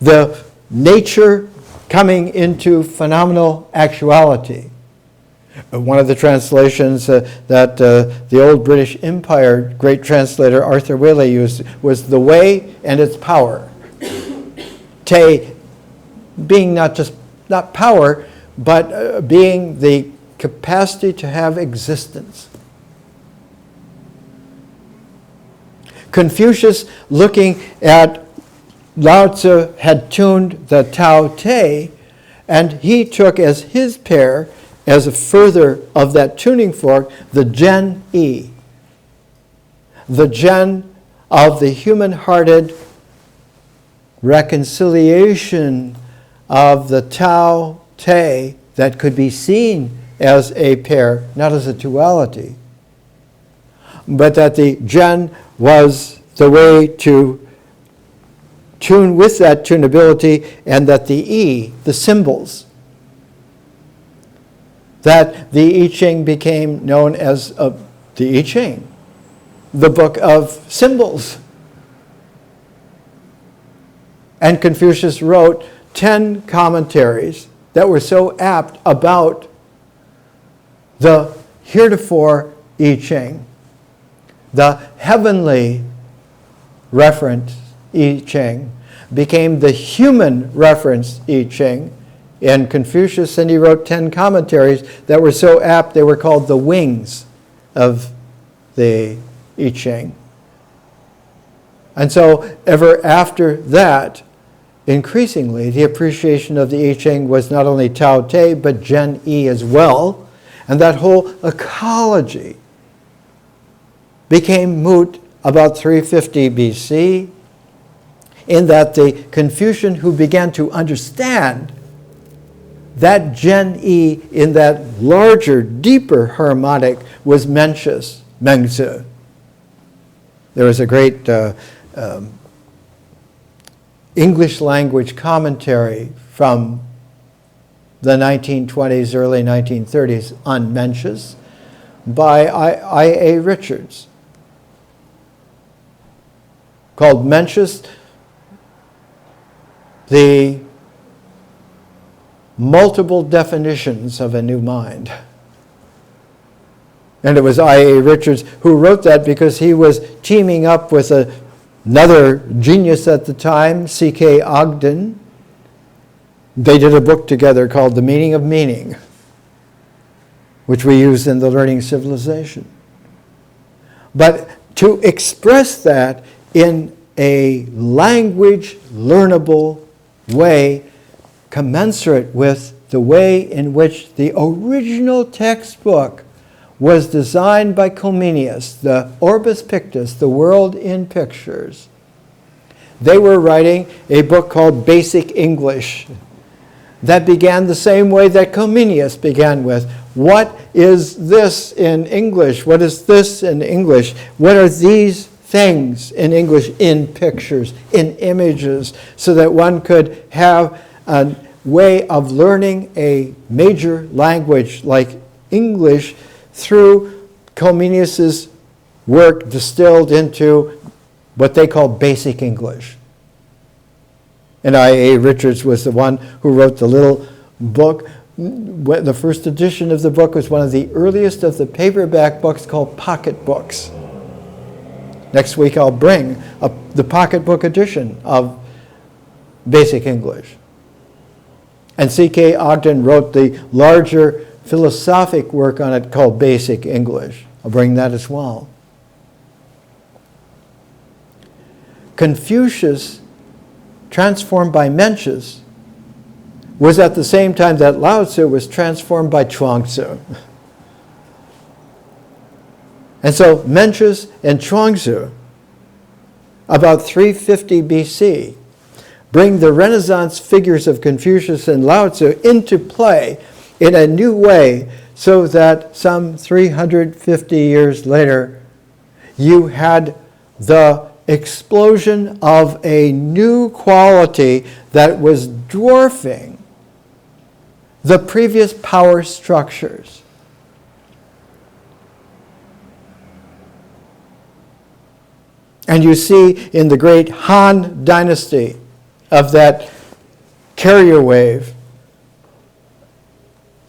the nature coming into phenomenal actuality. One of the translations that the old British Empire great translator Arthur Willey used was the way and its power. Te being not power, but being the capacity to have existence. Confucius, looking at Lao Tzu, had tuned the Tao Te, and he took as his pair, as a further of that tuning fork, the Gen E, the Gen of the human-hearted reconciliation of the Tao Te that could be seen as a pair, not as a duality, but that the Gen was the way to tune with that tunability, and that the E, the symbols, that the I Ching became known as the I Ching, the book of symbols. And Confucius wrote 10 commentaries that were so apt about the heretofore I Ching, the heavenly reference I Ching became the human reference I Ching in Confucius, and he wrote 10 commentaries that were so apt they were called the wings of the I Ching. And so ever after that, increasingly, the appreciation of the I Ching was not only Tao Te, but Gen E as well. And that whole ecology became moot about 350 BC, in that the Confucian who began to understand that Gen E in that larger, deeper harmonic was Mencius, Mengzi. There was a great English language commentary from the 1920s, early 1930s on Mencius by I.A. Richards, called Mencius, the multiple definitions of a new mind. And it was I.A. Richards who wrote that because he was teaming up with another genius at the time, C.K. Ogden. They did a book together called The Meaning of Meaning, which we use in the Learning Civilization. But to express that in a language learnable way commensurate with the way in which the original textbook was designed by Comenius, the Orbis Pictus, the world in pictures. They were writing a book called Basic English that began the same way that Comenius began with. What is this in English? What is this in English? What are these things in English in pictures, in images, so that one could have a way of learning a major language like English through Comenius's work distilled into what they call Basic English. And I.A. Richards was the one who wrote the little book. The first edition of the book was one of the earliest of the paperback books called pocket books. Next week I'll bring the pocketbook edition of Basic English. And C.K. Ogden wrote the larger philosophic work on it called Basic English. I'll bring that as well. Confucius, transformed by Mencius, was at the same time that Lao Tzu was transformed by Chuang Tzu. And so Mencius and Chuang Tzu, about 350 BC, bring the Renaissance figures of Confucius and Lao Tzu into play in a new way, so that some 350 years later, you had the explosion of a new quality that was dwarfing the previous power structures. And you see in the great Han dynasty of that carrier wave,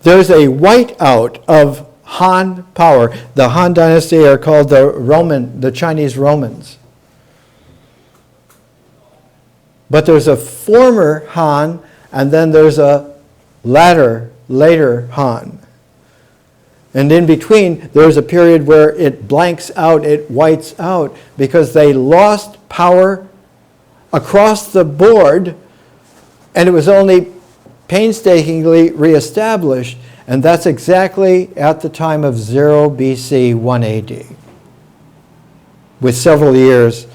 there's a whiteout of Han power. The Han dynasty are called the Chinese Romans. But there's a former Han, and then there's a later Han. And in between, there's a period where it blanks out, it whites out, because they lost power across the board, and it was only painstakingly reestablished, and that's exactly at the time of 0 BC 1 AD, with several years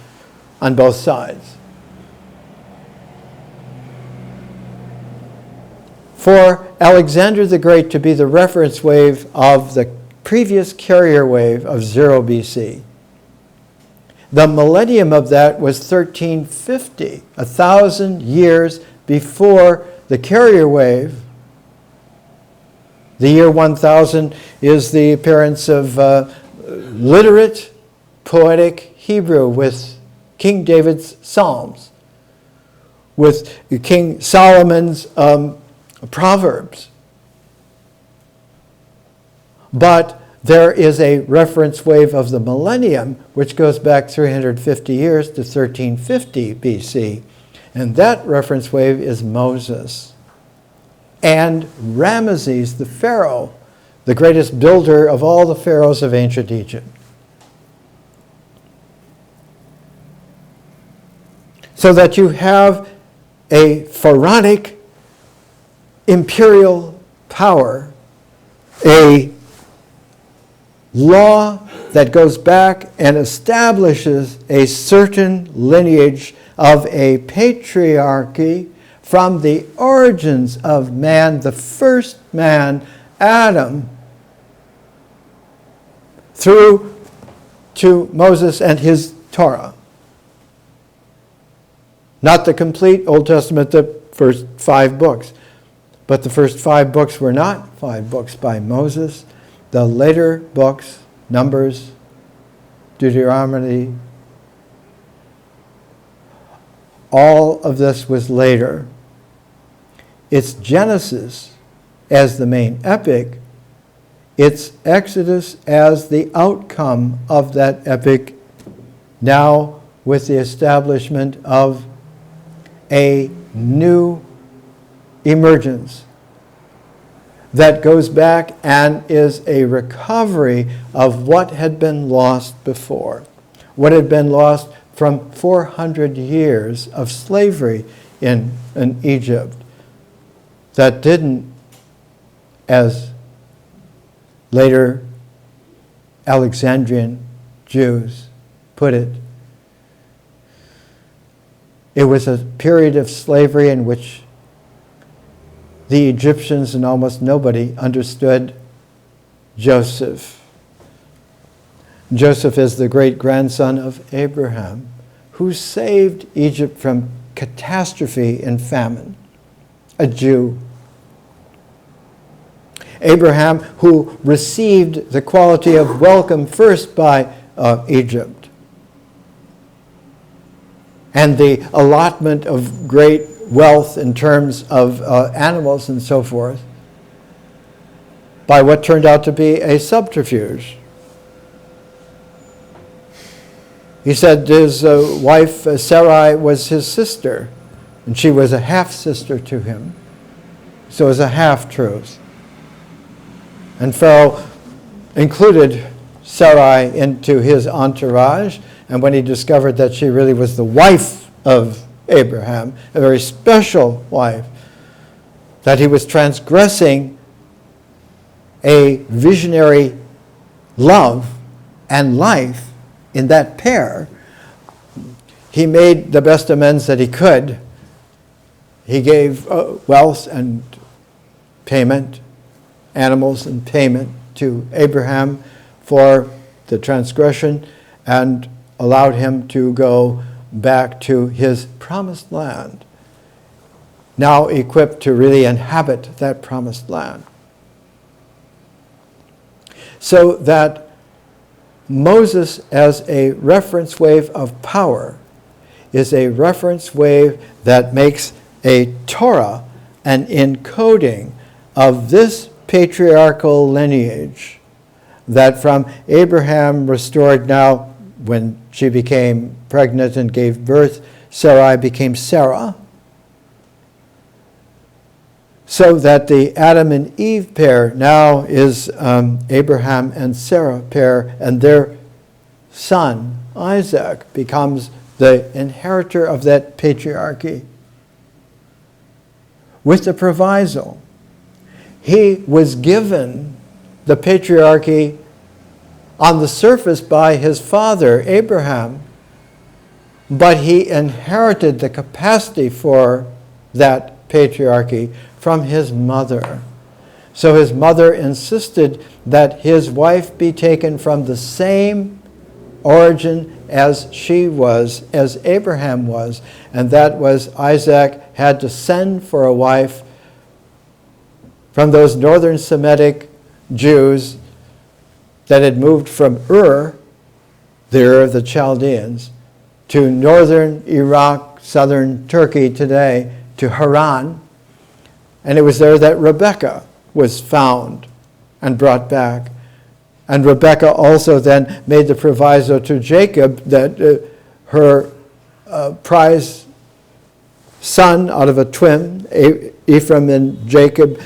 on both sides. For Alexander the Great to be the reference wave of the previous carrier wave of 0 BC, the millennium of that was 1350, 1,000 years before the carrier wave. The year 1000 is the appearance of literate, poetic Hebrew with King David's Psalms, with King Solomon's Proverbs. But there is a reference wave of the millennium, which goes back 350 years to 1350 BC. And that reference wave is Moses and Ramesses the Pharaoh, the greatest builder of all the pharaohs of ancient Egypt. So that you have a pharaonic imperial power, a law that goes back and establishes a certain lineage of a patriarchy from the origins of man, the first man, Adam, through to Moses and his Torah. Not the complete Old Testament, the first 5 books. But the first 5 books were not 5 books by Moses. The later books, Numbers, Deuteronomy, all of this was later. It's Genesis as the main epic. It's Exodus as the outcome of that epic, now with the establishment of a new emergence that goes back and is a recovery of what had been lost before, what had been lost from 400 years of slavery in Egypt that didn't, as later Alexandrian Jews put it, it was a period of slavery in which the Egyptians and almost nobody understood Joseph. Joseph is the great-grandson of Abraham, who saved Egypt from catastrophe and famine, a Jew. Abraham, who received the quality of welcome first by Egypt, and the allotment of great wealth in terms of animals and so forth, by what turned out to be a subterfuge. He said his wife Sarai was his sister, and she was a half-sister to him. So it was a half-truth. And Pharaoh included Sarai into his entourage, and when he discovered that she really was the wife of Abraham, a very special wife, that he was transgressing a visionary love and life in that pair, he made the best amends that he could. He gave wealth and payment, animals and payment to Abraham for the transgression, and allowed him to go back to his promised land, now equipped to really inhabit that promised land. So that Moses, as a reference wave of power, is a reference wave that makes a Torah, an encoding of this patriarchal lineage that from Abraham restored now, when she became pregnant and gave birth, Sarai became Sarah. So that the Adam and Eve pair now is Abraham and Sarah pair, and their son, Isaac, becomes the inheritor of that patriarchy. With the proviso, he was given the patriarchy on the surface by his father, Abraham, but he inherited the capacity for that patriarchy from his mother. So his mother insisted that his wife be taken from the same origin as she was, as Abraham was, and that was Isaac had to send for a wife from those northern Semitic Jews that had moved from Ur, the Ur of the Chaldeans, to northern Iraq, southern Turkey today, to Haran. And it was there that Rebekah was found and brought back. And Rebekah also then made the proviso to Jacob that her prize son out of a twin, Ephraim and Jacob,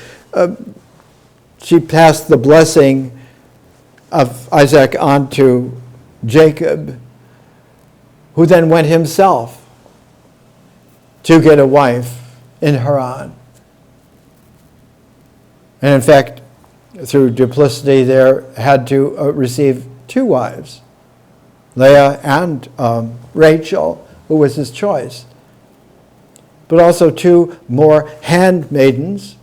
she passed the blessing of Isaac on to Jacob, who then went himself to get a wife in Haran. And in fact, through duplicity there, had to receive two wives, Leah and Rachel, who was his choice, but also two more handmaidens.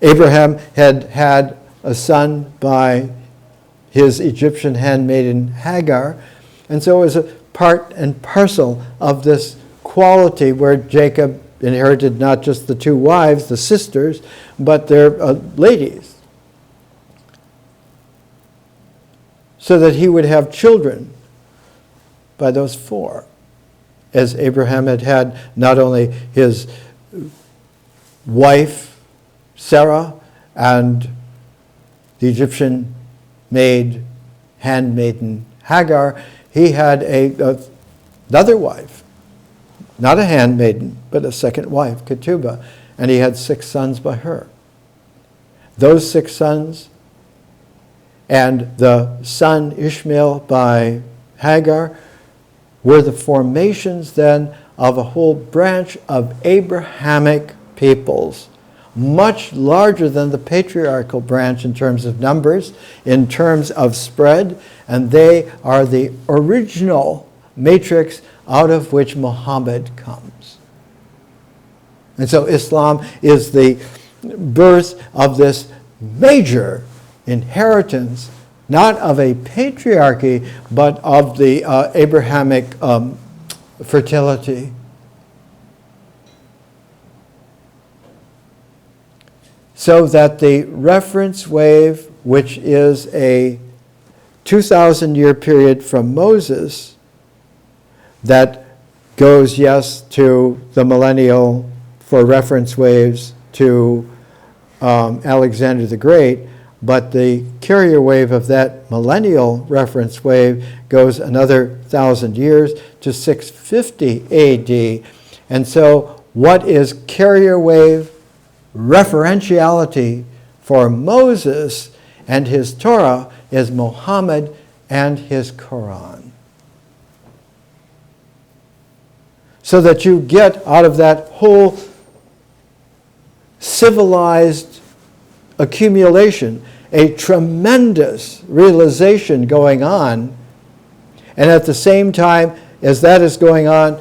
Abraham had had a son by his Egyptian handmaiden Hagar, and so it was a part and parcel of this quality where Jacob inherited not just the two wives, the sisters, but their ladies, so that he would have children by those four, as Abraham had had not only his wife Sarah and the Egyptian handmaiden Hagar, he had another wife, not a handmaiden, but a second wife, Ketubah, and he had 6 sons by her. Those 6 sons and the son Ishmael by Hagar were the formations then of a whole branch of Abrahamic peoples, much larger than the patriarchal branch in terms of numbers, in terms of spread, and they are the original matrix out of which Muhammad comes. And so Islam is the birth of this major inheritance, not of a patriarchy, but of the Abrahamic fertility. So that the reference wave, which is a 2,000-year period from Moses, that goes, yes, to the millennial for reference waves to Alexander the Great, but the carrier wave of that millennial reference wave goes another 1,000 years to 650 AD. And so what is carrier wave referentiality for Moses and his Torah is Muhammad and his Quran. so that you get out of that whole civilized accumulation a tremendous realization going on, and at the same time as that is going on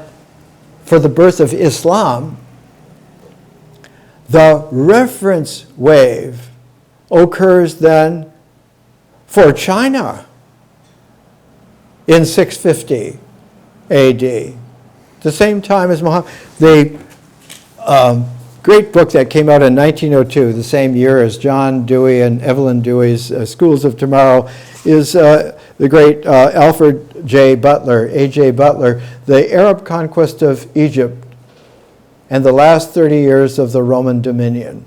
for the birth of Islam, the reference wave occurs then for China in 650 AD, the same time as Muhammad. The great book that came out in 1902, the same year as John Dewey and Evelyn Dewey's Schools of Tomorrow, is the great Alfred J. Butler, A.J. Butler, The Arab Conquest of Egypt and the Last 30 Years of the Roman Dominion.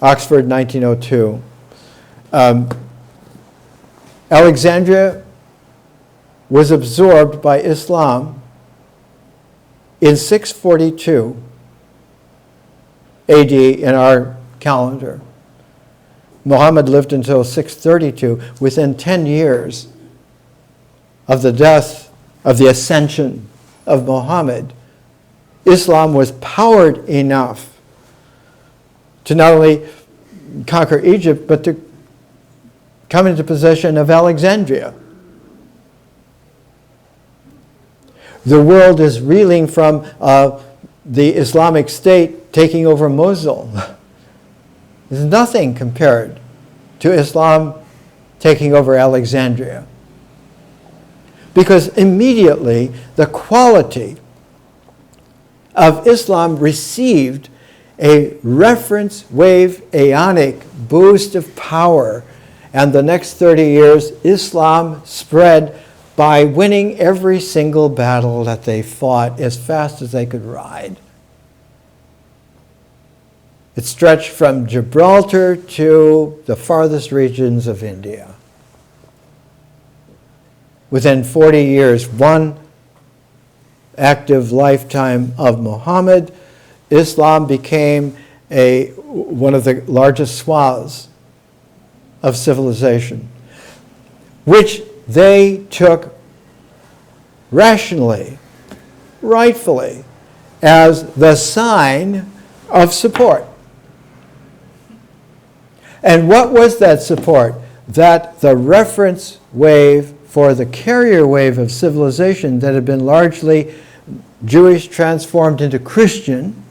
Oxford, 1902. Alexandria was absorbed by Islam in 642 AD in our calendar. Muhammad lived until 632. Within 10 years of the death, of the ascension of Muhammad, Islam was powered enough to not only conquer Egypt, but to come into possession of Alexandria. The world is reeling from the Islamic State taking over Mosul. There's nothing compared to Islam taking over Alexandria. Because immediately the quality of Islam received a reference wave aeonic boost of power, and the next 30 years Islam spread by winning every single battle that they fought as fast as they could ride. It stretched from Gibraltar to the farthest regions of India. Within 40 years, one active lifetime of Muhammad, Islam became one of the largest swaths of civilization, which they took rationally, rightfully, as the sign of support. And what was that support? That the reference wave for the carrier wave of civilization that had been largely Jewish transformed into Christian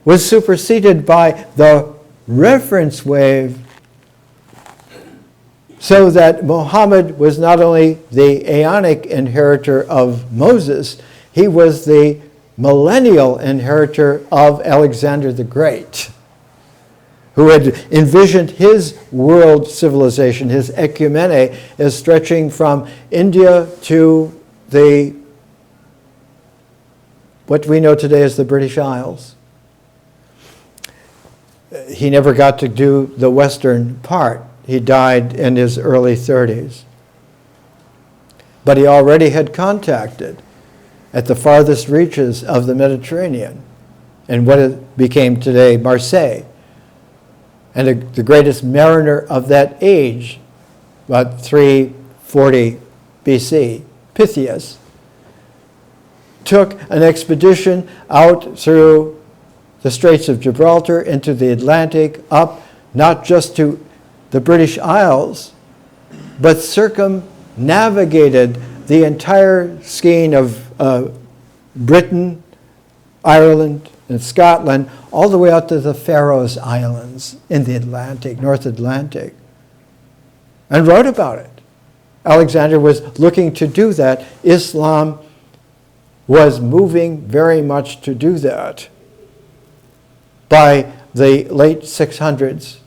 was superseded by the reference wave, so that Muhammad was not only the aeonic inheritor of Moses, he was the millennial inheritor of Alexander the Great, who had envisioned his world civilization, his ecumene, as stretching from India to what we know today as the British Isles. He never got to do the western part. He died in his early 30s. But he already had contacted at the farthest reaches of the Mediterranean, and what it became today Marseille. And the greatest mariner of that age, about 340 BC, Pytheas, took an expedition out through the Straits of Gibraltar into the Atlantic, up not just to the British Isles, but circumnavigated the entire skein of Britain, Ireland, and Scotland, all the way out to the Faroe Islands in the Atlantic, North Atlantic, and wrote about it. Alexander was looking to do that. Islam was moving very much to do that. By the late 600s,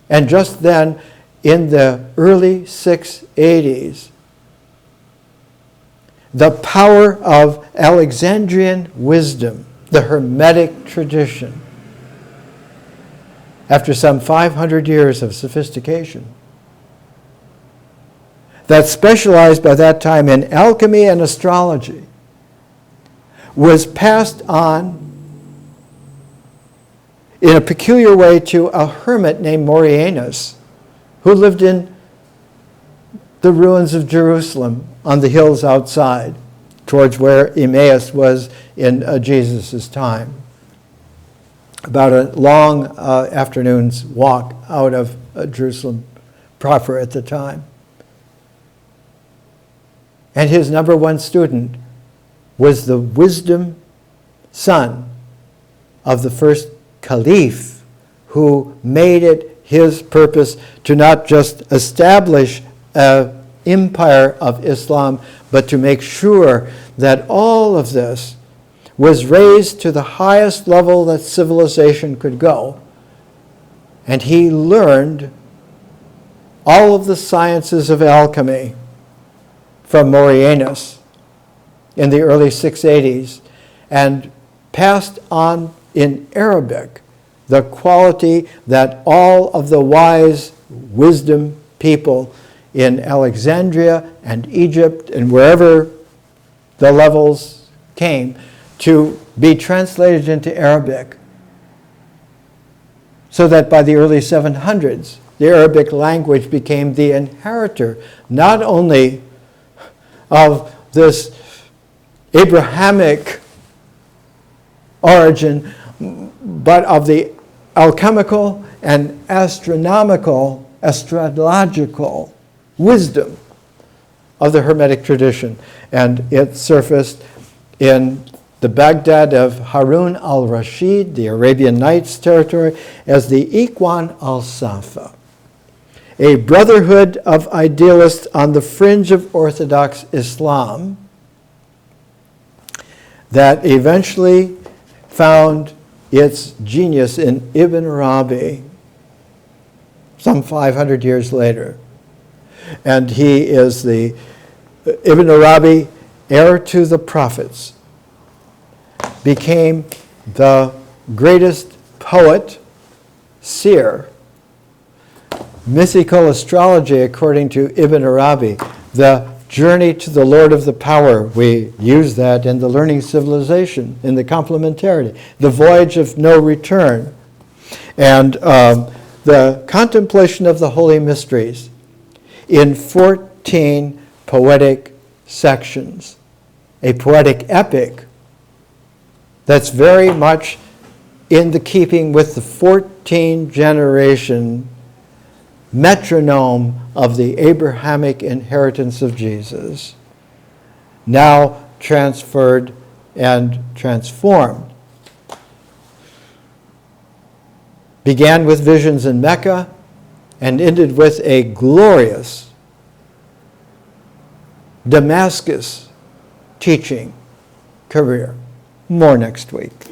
and just then in the early 680s, the power of Alexandrian wisdom, the Hermetic tradition, after some 500 years of sophistication, that specialized by that time in alchemy and astrology, was passed on in a peculiar way to a hermit named Morianus, who lived in the ruins of Jerusalem on the hills outside, towards where Emmaus was in Jesus' time. About a long afternoon's walk out of Jerusalem proper at the time. And his number one student was the wisdom son of the first caliph, who made it his purpose to not just establish an empire of Islam, but to make sure that all of this was raised to the highest level that civilization could go. And he learned all of the sciences of alchemy from Morianus in the early 680s, and passed on in Arabic the quality that all of the wise wisdom people in Alexandria and Egypt and wherever the levels came to be translated into Arabic, so that by the early 700s, the Arabic language became the inheritor not only of this Abrahamic origin, but of the alchemical and astrological wisdom of the Hermetic tradition. And it surfaced in the Baghdad of Harun al-Rashid, the Arabian Nights territory, as the Ikhwan al-Safa, a brotherhood of idealists on the fringe of Orthodox Islam that eventually found its genius in Ibn Arabi some 500 years later. And he is the Ibn Arabi, heir to the prophets, became the greatest poet, seer, mythical astrology according to Ibn Arabi, the journey to the Lord of the Power. We use that in the Learning Civilization, in the complementarity, the voyage of no return, and the contemplation of the holy mysteries in 14 poetic sections, a poetic epic that's very much in the keeping with the 14-generation metronome of the Abrahamic inheritance of Jesus, now transferred and transformed. Began with visions in Mecca and ended with a glorious Damascus teaching career. More next week.